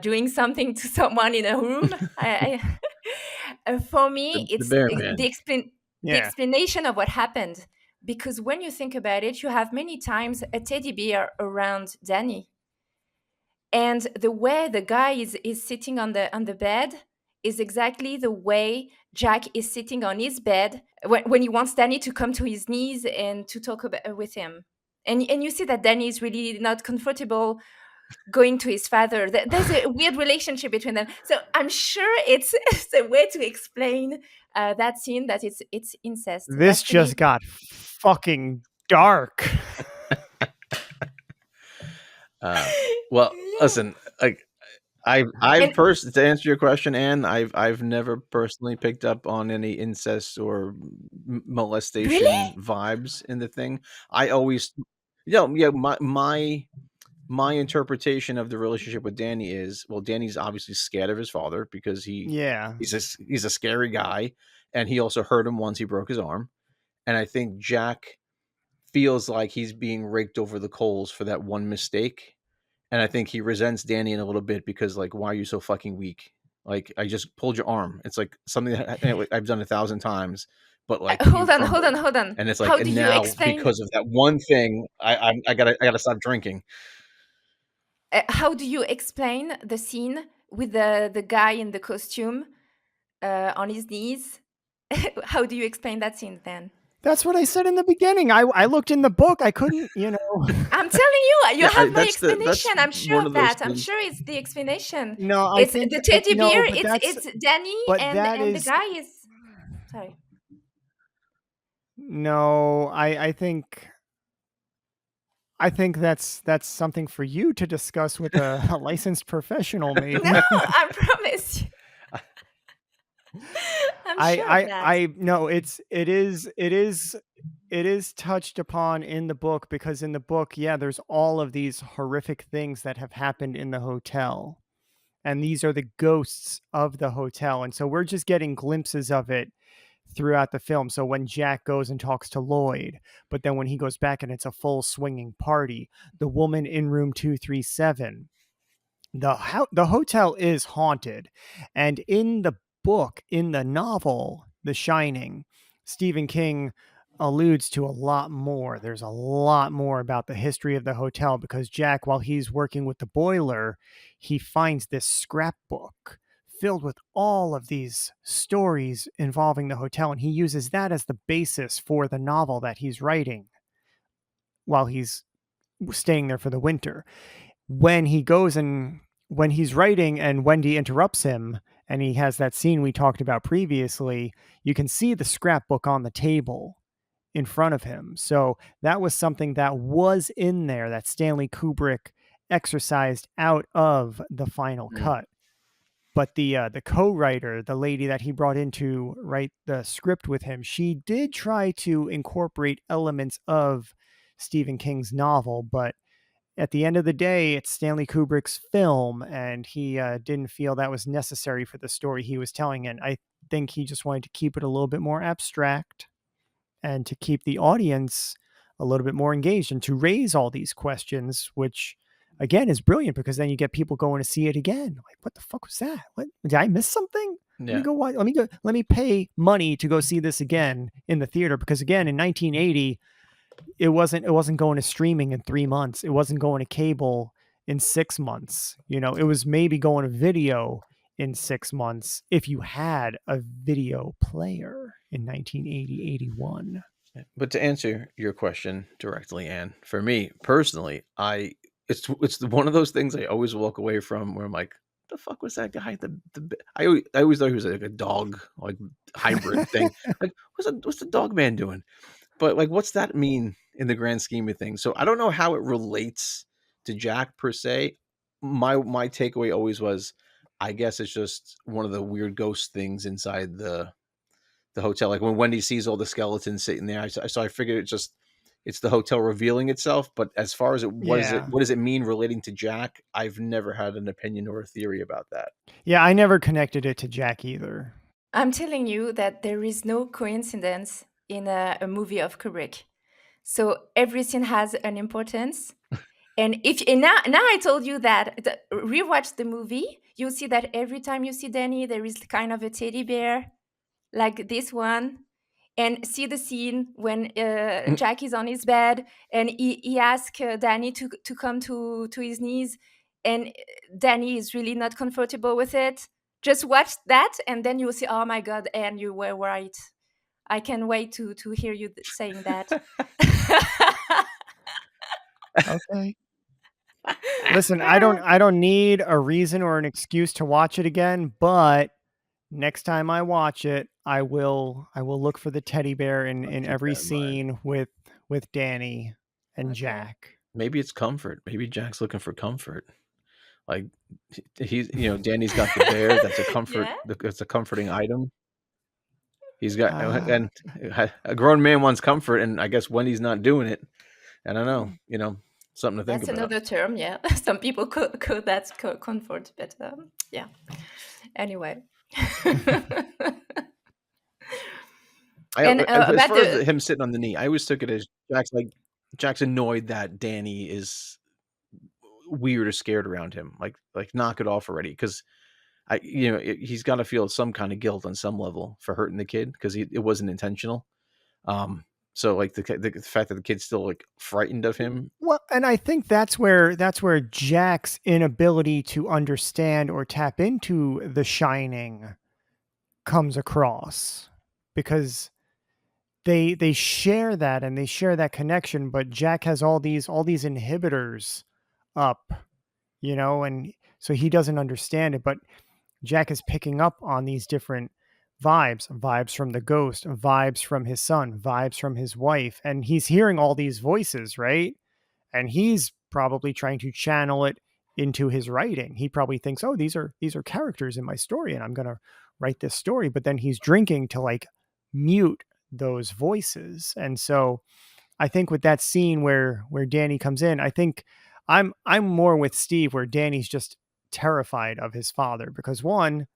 doing something to someone in a room. For me, The it's bear man. the Yeah. explanation of what happened. Because when you think about it, you have many times a teddy bear around Danny, and the way the guy is sitting on the bed is exactly the way Jack is sitting on his bed when he wants Danny to come to his knees and to talk about, with him. And you see that Danny is really not comfortable going to his father. There's a weird relationship between them. So I'm sure it's, it's a way to explain that scene, that it's incest. This That's to me. just got fucking dark. Well, Yeah. listen, like I've And to answer your question, Anne, I've never personally picked up on any incest or really, molestation vibes in the thing. I always, yeah, my interpretation of the relationship with Danny is, well, Danny's obviously scared of his father because Yeah. he's a scary guy, and he also hurt him once he broke his arm. And I think Jack feels like he's being raked over the coals for that one mistake. And I think he resents Danny in a little bit because, like, why are you so fucking weak? Like, I just pulled your arm. It's like something that I've done 1,000 times, but like you hold on, hold on, crumbled. hold on. And it's like, How do and you now explain? because of that one thing, I gotta stop drinking. How do you explain the scene with the guy in the costume on his knees? How do you explain that scene then? That's what I said in the beginning. I looked in the book. I couldn't, you know. I'm telling you, you Yeah, have my that's explanation. I'm sure one of of those that. I'm things. sure it's the explanation. No, I It's think the teddy no, bear. but It's Danny, but that and the is guy is, sorry. no. I think that's something for you to discuss with a licensed professional, No, maybe. I promise you. I'm sure of that. I no. It is touched upon in the book, because in the book, yeah, there's all of these horrific things that have happened in the hotel, and these are the ghosts of the hotel, and so we're just getting glimpses of it throughout the film. So when Jack goes and talks to Lloyd, but then when he goes back and it's a full swinging party, the woman in room 237, the hotel is haunted. And in the book, in the novel The Shining, Stephen King alludes to a lot more. There's a lot more about the history of the hotel, because Jack, while he's working with the boiler, he finds this scrapbook filled with all of these stories involving the hotel, and he uses that as the basis for the novel that he's writing while he's staying there for the winter. When he goes and when he's writing and Wendy interrupts him and he has that scene we talked about previously, you can see the scrapbook on the table in front of him. So that was something that was in there that Stanley Kubrick exercised out of the final Mm. cut. But the co-writer, the lady that he brought in to write the script with him, she did try to incorporate elements of Stephen King's novel, but at the end of the day, it's Stanley Kubrick's film, and he didn't feel that was necessary for the story he was telling. And I think he just wanted to keep it a little bit more abstract and to keep the audience a little bit more engaged and to raise all these questions, which again is brilliant because then you get people going to see it again. Like, what the fuck was that? What, did I miss something? Yeah. Let me go watch. Let me pay money to go see this again in the theater, because again, in 1980, it wasn't going to streaming in 3 months. It wasn't going to cable in 6 months. You know, it was maybe going to video in 6 months if you had a video player in 1980, 81. But to answer your question directly, Anne, for me personally, it's one of those things I always walk away from where I'm like, the fuck was that guy? I always thought he was like a dog, like hybrid thing. Like, what's the dog man doing? But like, what's that mean in the grand scheme of things? So I don't know how it relates to Jack per se. My takeaway always was, I guess it's just one of the weird ghost things inside the hotel. Like when Wendy sees all the skeletons sitting there, so I figured it's the hotel revealing itself. But as far as what does it mean relating to Jack? I've never had an opinion or a theory about that. Yeah, I never connected it to Jack either. I'm telling you that there is no coincidence in a movie of Kubrick. So every scene has an importance. And now I told you that rewatch the movie, you'll see that every time you see Danny, there is kind of a teddy bear like this one. And see the scene when Jack is on his bed and he asks Danny to come to his knees, and Danny is really not comfortable with it. Just watch that and then you'll see, oh my God, and you were right. I can't wait to hear you saying that. Okay. Listen, I don't need a reason or an excuse to watch it again, but next time I watch it, I will look for the teddy bear in every scene with Danny and Jack. Maybe it's comfort. Maybe Jack's looking for comfort. Like he's, Danny's got the bear. That's a comfort. Yeah. That's a comforting item. He's got, and a grown man wants comfort, and I guess Wendy's not doing it. I don't know, something to think That's about. Another term, yeah. Some people call that comfort, but yeah. Anyway. As far as him sitting on the knee, I always took it as Jack's annoyed that Danny is weird or scared around him. Like knock it off already, because he's got to feel some kind of guilt on some level for hurting the kid, because it wasn't intentional. So like the fact that the kid's still like frightened of him. Well, and I think that's where Jack's inability to understand or tap into The Shining comes across, because they share that and they share that connection, but Jack has all these inhibitors up, and so he doesn't understand it, but Jack is picking up on these different vibes from the ghost, vibes from his son, vibes from his wife, and he's hearing all these voices, right? And he's probably trying to channel it into his writing. He probably thinks, oh, these are characters in my story and I'm going to write this story, but then he's drinking to like mute those voices. And so I think with that scene where Danny comes in, I think I'm more with Steve, where Danny's just terrified of his father, because one,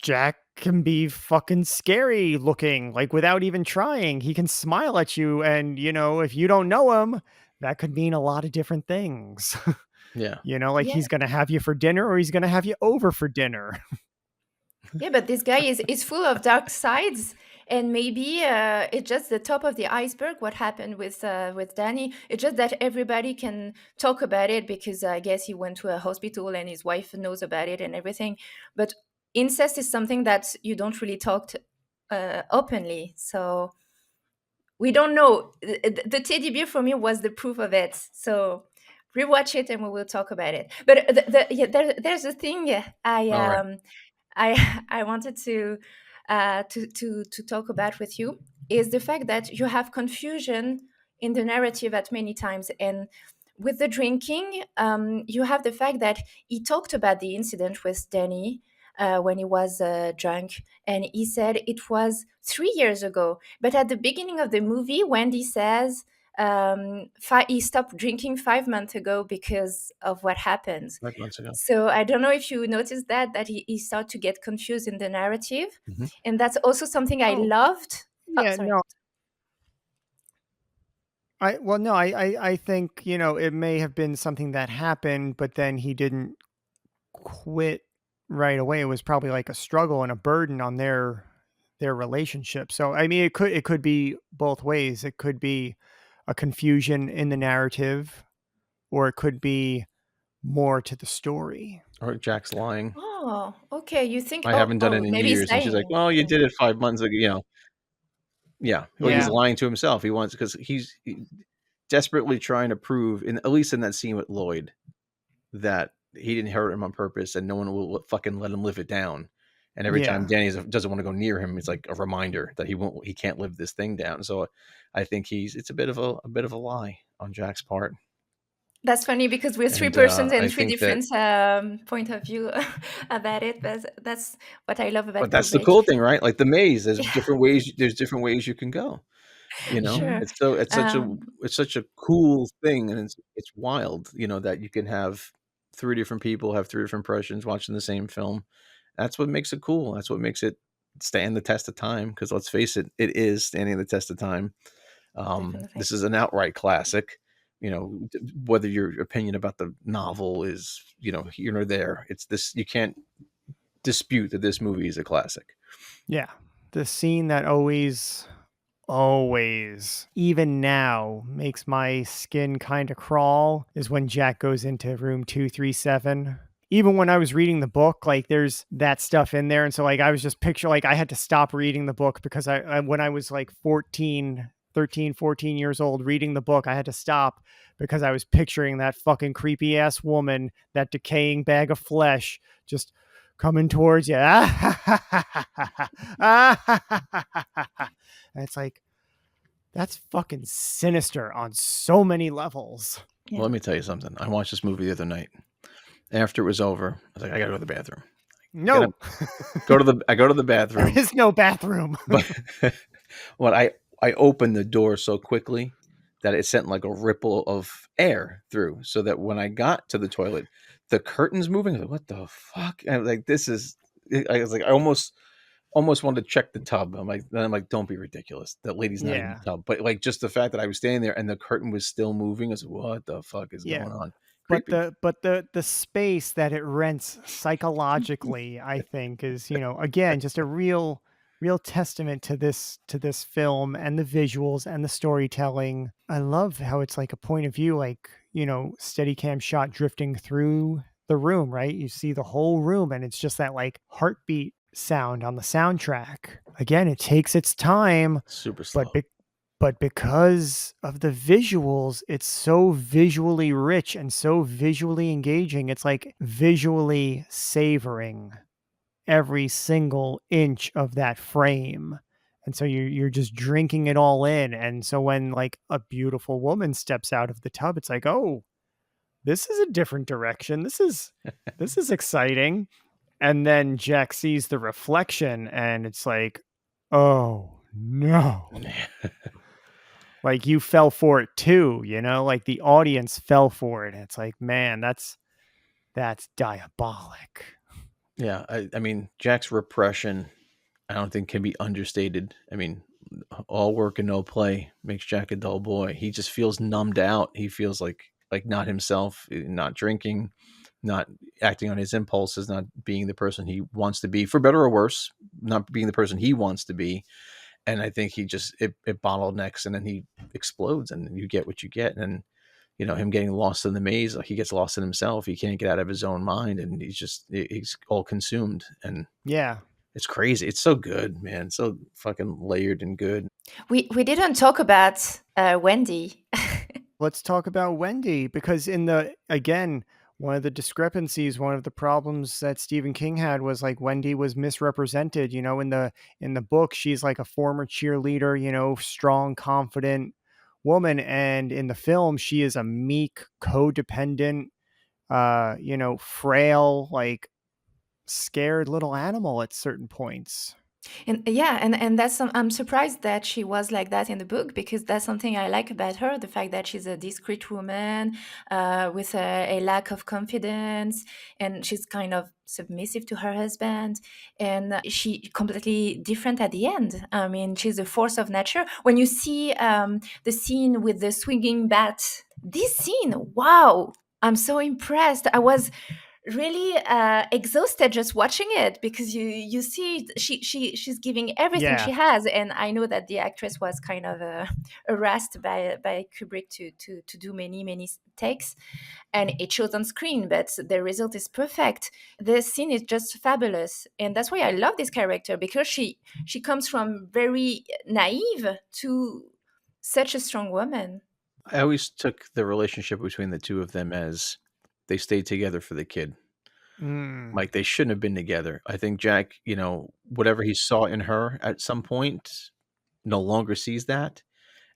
Jack can be fucking scary looking, like without even trying. He can smile at you, and if you don't know him, that could mean a lot of different things. Yeah. He's going to have you for dinner or he's going to have you over for dinner. Yeah, but this guy is full of dark sides, and maybe it's just the top of the iceberg what happened with Danny. It's just that everybody can talk about it because I guess he went to a hospital and his wife knows about it and everything. But incest is something that you don't really talk openly, so we don't know. The teddy bear for me was the proof of it. So rewatch it and we will talk about it. But there's a thing I wanted to talk about with you, is the fact that you have confusion in the narrative at many times. And with the drinking, you have the fact that he talked about the incident with Danny when he was drunk, and he said it was 3 years ago. But at the beginning of the movie, Wendy says he stopped drinking 5 months ago because of what happened. 5 months ago. So I don't know if you noticed that he started to get confused in the narrative. Mm-hmm. And that's also something I loved. Yeah, no. I think, it may have been something that happened, but then he didn't quit right away. It was probably like a struggle and a burden on their relationship. So I mean, it could be both ways. It could be a confusion in the narrative, or it could be more to the story. Or Jack's lying. Oh, okay. You think? I Oh, haven't done it oh, in maybe he's years, and she's like, lying. "Well, you Okay. did it 5 months ago." Yeah. Well, he's Yeah, lying to himself. He wants because desperately trying to prove, at least in that scene with Lloyd, that he didn't hurt him on purpose, and no one will fucking let him live it down. And every time yeah. Danny doesn't want to go near him, it's like a reminder that he can't live this thing down. So I think it's a bit of a lie on Jack's part. That's funny because we're three And persons I and three think that, different point of view about it. But that's what I love but about that's the Kubrick. cool thing, right? Like the maze, there's Yeah, different ways. There's different ways you can go. sure. Um, It's such a cool thing, and it's wild. That you can have three different people have three different impressions watching the same film. That's what makes it cool. That's what makes it stand the test of time. Because let's face it, it is standing the test of time. Definitely. This is an outright classic. Whether your opinion about the novel is here or there, it's this. You can't dispute that this movie is a classic. Yeah. The scene that always, even now, makes my skin kind of crawl is when Jack goes into room 237. Even when I was reading the book, like there's that stuff in there. And so like I was just picture like I had to stop reading the book because when I was like 14 years old reading the book, I had to stop because I was picturing that fucking creepy ass woman, that decaying bag of flesh just coming towards you. And it's like, that's fucking sinister on so many levels. Well, Yeah. let me tell you something. I watched this movie the other night. After it was over, I was like, I gotta go to the bathroom. Get up, No, I go to the there bathroom, is no bathroom. but when I opened the door so quickly that it sent like a ripple of air through, so that when I got to the toilet, the curtains moving. I was like, what the fuck? And I was like, this is. I was like, I almost wanted to check the tub. I'm like, don't be ridiculous. That lady's not in Yeah. the tub. But like just the fact that I was standing there and the curtain was still moving, I was like, what the fuck is Yeah. going on? But Creepy. the space that it rents psychologically, I think, is, again, just a real testament to this film and the visuals and the storytelling. I love how it's like a point of view, like, steady cam shot drifting through the room, right? You see the whole room and it's just that like heartbeat sound on the soundtrack. Again, it takes its time, Super but slow. but because of the visuals, it's so visually rich and so visually engaging. It's like visually savoring every single inch of that frame. And so you're just drinking it all in. And so when like a beautiful woman steps out of the tub, it's like, oh, this is a different direction. This is exciting. And then Jack sees the reflection and it's like, oh no. Like you fell for it too, like the audience fell for it. And it's like, man, that's diabolic. Yeah, I mean, Jack's repression, I don't think can be understated. I mean, all work and no play makes Jack a dull boy. He just feels numbed out. He feels like not himself, not drinking, not acting on his impulses, not being the person he wants to be, for better or worse, not being the person he wants to be. And I think it bottlenecks, and then he explodes, and you get what you get. And him getting lost in the maze, like he gets lost in himself. He can't get out of his own mind, and he's all consumed. And Yeah. it's crazy. It's so good, man. So fucking layered and good. We didn't talk about Wendy. Let's talk about Wendy, because again, one of the discrepancies, one of the problems that Stephen King had was like Wendy was misrepresented. In the book, she's like a former cheerleader, strong, confident woman, and in the film, she is a meek, codependent, frail, like scared little animal at certain points. And yeah, and that's I'm surprised that she was like that in the book, because that's something I like about her, the fact that she's a discreet woman with a lack of confidence, and she's kind of submissive to her husband, and she completely different at the end. I mean, she's a force of nature. When you see the scene with the swinging bat, this scene, wow, I'm so impressed. I was really exhausted just watching it, because you see she's giving everything she Yeah. has, and I know that the actress was kind of harassed by Kubrick to do many takes, and it shows on screen, but the result is perfect. The scene is just fabulous, and that's why I love this character, because she comes from very naive to such a strong woman. I always took the relationship between the two of them as they stayed together for the kid. Mm. Like, they shouldn't have been together. I think Jack, whatever he saw in her at some point no longer sees that,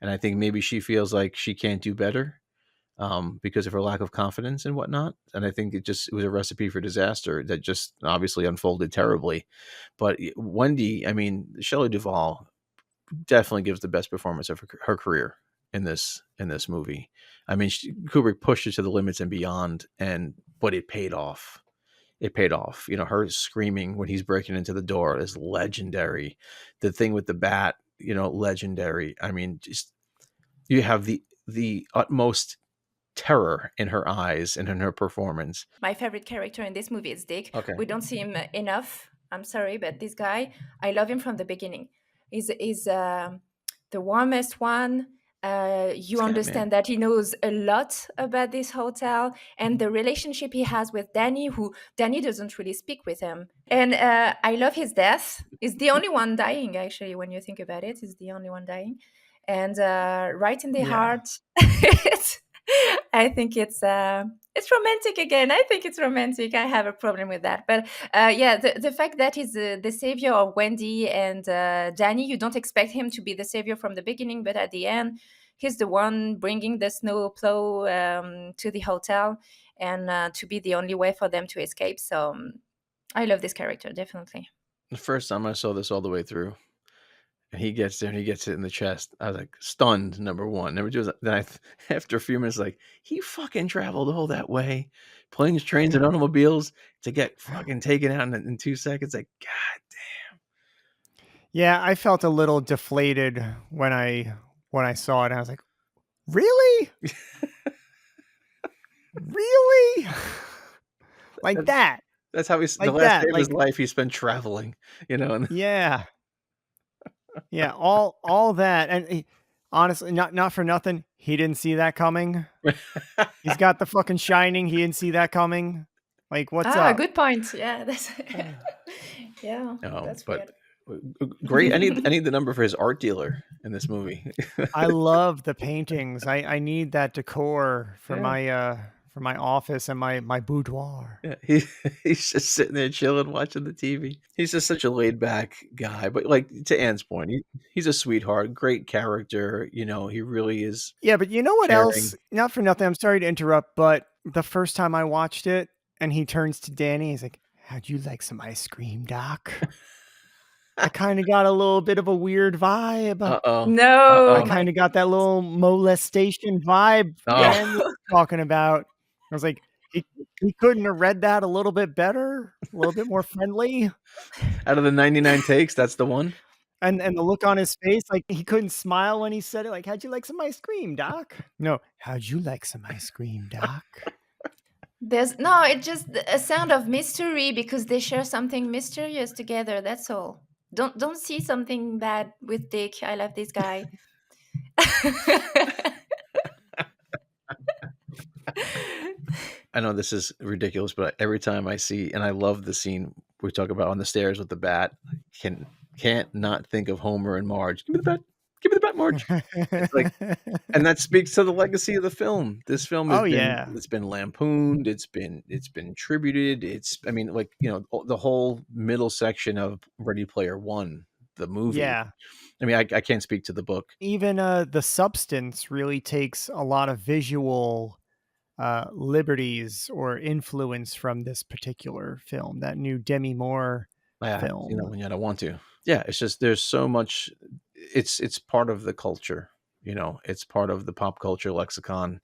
and I think maybe she feels like she can't do better, because of her lack of confidence and whatnot, and I think it was a recipe for disaster that just obviously unfolded terribly. But Wendy, I mean, Shelley Duvall definitely gives the best performance of her career in this movie. I mean, Kubrick pushed it to the limits and beyond, but it paid off. It paid off. Her screaming when he's breaking into the door is legendary. The thing with the bat, legendary. I mean, just you have the utmost terror in her eyes and in her performance. My favorite character in this movie is Dick. Okay. We don't see him enough. I'm sorry, but this guy, I love him from the beginning. He's the warmest one. You Scatman. understand that he knows a lot about this hotel, and the relationship he has with Danny, who Danny doesn't really speak with him. And I love his death. He's the only one dying, actually, when you think about it. He's the only one dying. And right in the Yeah. heart. I think it's romantic again. I think it's romantic. I have a problem with that. But yeah, the fact that he's the savior of Wendy and Danny, you don't expect him to be the savior from the beginning, but at the end, he's the one bringing the snow plow to the hotel, and to be the only way for them to escape. So I love this character, definitely. The first time I saw this all the way through, and he gets there and he gets it in the chest, I was like stunned. Number one. Number two is then after a few minutes, like, he fucking traveled all that way, planes, trains, and automobiles to get fucking taken out in 2 seconds. Like, God. Yeah, I felt a little deflated when I saw it. I was like, "Really? Really?" Like That's that. that's how the Like last day that. of his Like, life he spent traveling. And yeah. Yeah, all that, and honestly, not for nothing, he didn't see that coming. He's got the fucking Shining, he didn't see that coming. Like, what's Ah, up? good point. Yeah, that's yeah, that's but weird. great. I need the number for his art dealer in this movie. I love the paintings. I need that decor Yeah. for my office and my boudoir. Yeah, he's just sitting there chilling, watching the TV. He's just such a laid back guy. But like, to Anne's point, he's a sweetheart, great character. He really is Yeah, but you know what else? caring. Not for nothing, I'm sorry to interrupt, but the first time I watched it and he turns to Danny, he's like, "How'd you like some ice cream, Doc?" I kinda got a little bit of a weird vibe. Uh oh. Uh I No, oh. my kinda got that little molestation vibe Oh, yeah. Anne was talking about. I was like, he couldn't have read that a little bit better, a little bit more friendly, out of the 99 takes, that's the one. and the look on his face, like, he couldn't smile when he said it, like, "How'd you like some ice cream, Doc?" No, "How'd you like some ice cream, Doc?" There's no, it's just a sound of mystery, because they share something mysterious together. That's all. Don't see something bad with Dick. I love this guy. I know this is ridiculous, but every time I see, and I love the scene we talk about on the stairs with the bat, can't not think of Homer and Marge. Give me the bat. Give me the bat, Marge. It's like, and that speaks to the legacy of the film. This film has Oh, been yeah. it's been lampooned. It's been tributed. I mean, like, the whole middle section of Ready Player One, the movie. Yeah. I mean, I can't speak to the book. Even, the substance really takes a lot of visual, liberties or influence from this particular film, that new Demi Moore I haven't seen that film. one yet. I want to. Yeah, it's just there's so much. It's part of the culture. It's part of the pop culture lexicon.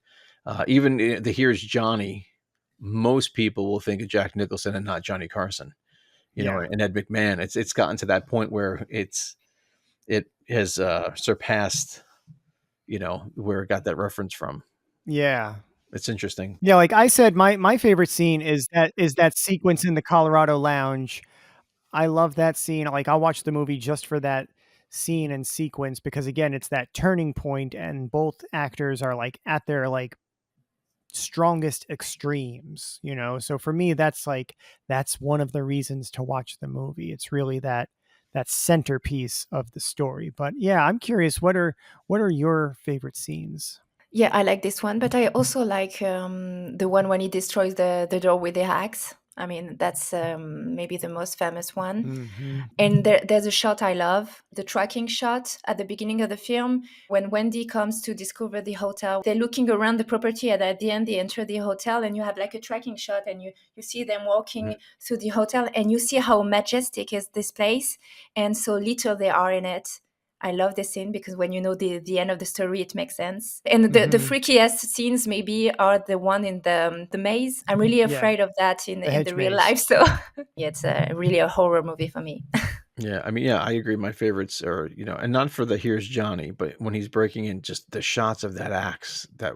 Even the Here's Johnny. Most people will think of Jack Nicholson and not Johnny Carson. Yeah. And Ed McMahon. It's gotten to that point where it has surpassed. Where it got that reference from. Yeah. It's interesting. Yeah, like I said, my favorite scene is that sequence in the Colorado Lounge. I love that scene. Like I'll watch the movie just for that scene and sequence because again, it's that turning point and both actors are like at their like strongest extremes, So for me that's one of the reasons to watch the movie. It's really that centerpiece of the story. But yeah, I'm curious what are your favorite scenes? Yeah, I like this one, but I also like the one when he destroys the door with the axe. I mean, that's maybe the most famous one. Mhm. And there's a shot I love, the tracking shot at the beginning of the film when Wendy comes to discover the hotel. They're looking around the property, and at the end, they enter the hotel, and you have like a tracking shot, and you see them walking through the hotel, and you see how majestic is this place, and so little they are in it. I love this scene because when you know the end of the story, it makes sense. And the Mhm. freakiest scenes maybe are the one in the maze. I'm really Yeah, afraid of that the in hedge the real maze. life. So yeah, it's really a horror movie for me. Yeah, I mean, yeah, I agree. My favorites are, and not for the Here's Johnny, but when he's breaking in, just the shots of that axe, that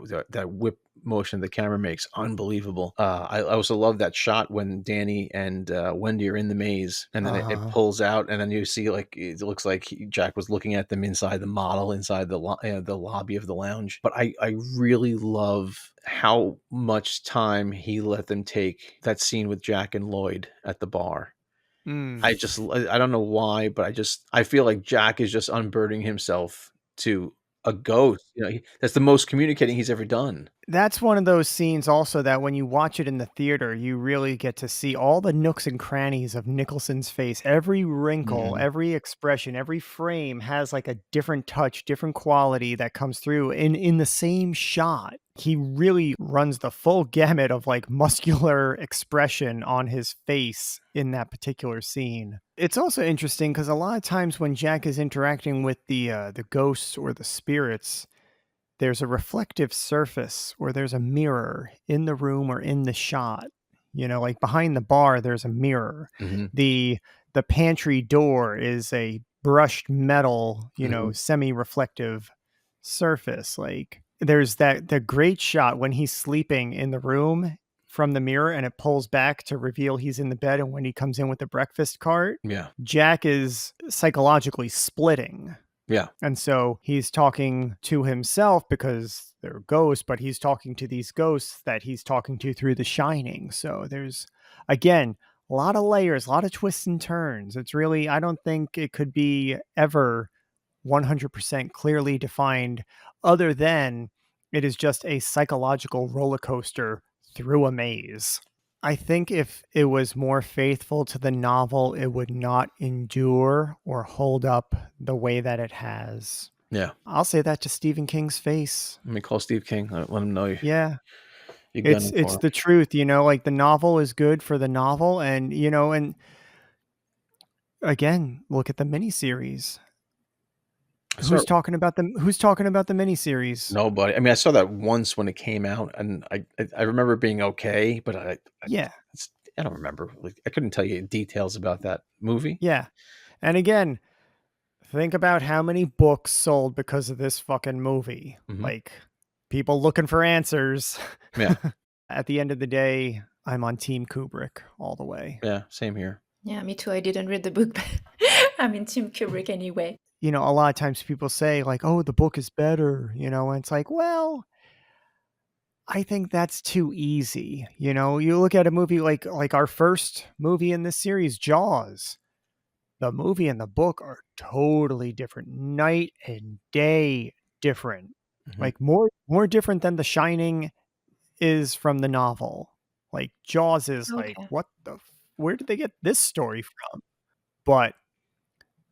whip motion the camera makes, unbelievable. I also love that shot when Danny and Wendy are in the maze, and then it Uh-huh. pulls out, and then you see like it looks like Jack was looking at them inside the model, inside the lobby of the lounge. But I really love how much time he let them take that scene with Jack and Lloyd at the bar. Mm. I don't know why, but I feel like Jack is just unburdening himself to a ghost. That's the most communicating he's ever done. That's one of those scenes also that when you watch it in the theater, you really get to see all the nooks and crannies of Nicholson's face. Every wrinkle, Mhm. every expression, every frame has like a different touch, different quality that comes through in the same shot. He really runs the full gamut of like muscular expression on his face in that particular scene. It's also interesting because a lot of times when Jack is interacting with the ghosts or the spirits, there's a reflective surface or there's a mirror in the room or in the shot. Like behind the bar, there's a mirror. Mhm. The pantry door is a brushed metal, Mhm. semi-reflective surface. Like there's the great shot when he's sleeping in the room from the mirror and it pulls back to reveal he's in the bed. And when he comes in with the breakfast cart, Yeah. Jack is psychologically splitting, Yeah. and so he's talking to himself because they're ghosts, but he's talking to these ghosts that he's talking to through The Shining. So there's, again, a lot of layers, a lot of twists and turns. It's really, I don't think it could be ever 100% clearly defined, other than it is just a psychological roller coaster through a maze. I think if it was more faithful to the novel, it would not endure or hold up the way that it has. Yeah. I'll say that to Stephen King's face. Let me call Steve King. Let him know Yeah. you're It's gunning it's for him. the truth, like the novel is good for the novel, and and again, look at the miniseries. So Who's talking about the miniseries? nobody. I mean, I saw that once when it came out, and I remember it being okay, but Yeah. it's, I don't remember. Like, I couldn't tell you details about that movie. Yeah. And again, think about how many books sold because of this fucking movie. Mhm. Like people looking for answers. Yeah. At the end of the day, I'm on Team Kubrick all the way. Yeah. Same here. Yeah, me too. I didn't read the book, but I'm in Team Kubrick anyway. A lot of times people say like, "Oh, the book is better," and it's like, well, I think that's too easy. You look at a movie like our first movie in this series, Jaws. The movie and the book are totally different, night and day different. Mhm. Like more different than The Shining is from the novel. Like Jaws is like, Okay. where did they get this story from? But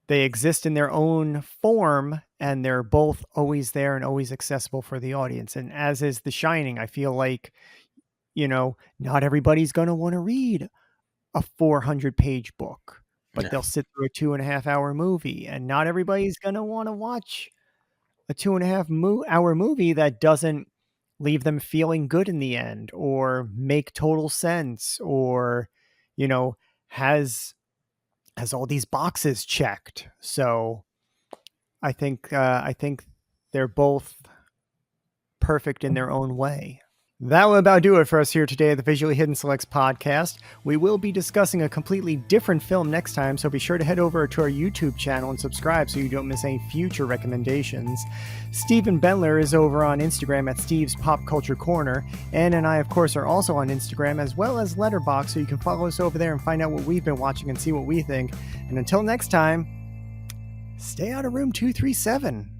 they exist in their own form and they're both always there and always accessible for the audience. And as is The Shining, I feel like, not everybody's going to want to read a 400-page book. but Yeah. they'll sit through a 2.5 hour movie, and not everybody's going to want to watch a 2.5 hour movie that doesn't leave them feeling good in the end, or make total sense, or, you know, has all these boxes checked. So I think they're both perfect in their own way. That will about do it for us here today at the Visually Hidden Selects podcast. We will be discussing a completely different film next time, so be sure to head over to our YouTube channel and subscribe so you don't miss any future recommendations. Stephen Bendler is over on Instagram at Steve's Pop Culture Corner. Ann and I, of course, are also on Instagram as well as Letterboxd, so you can follow us over there and find out what we've been watching and see what we think. And until next time, stay out of room 237.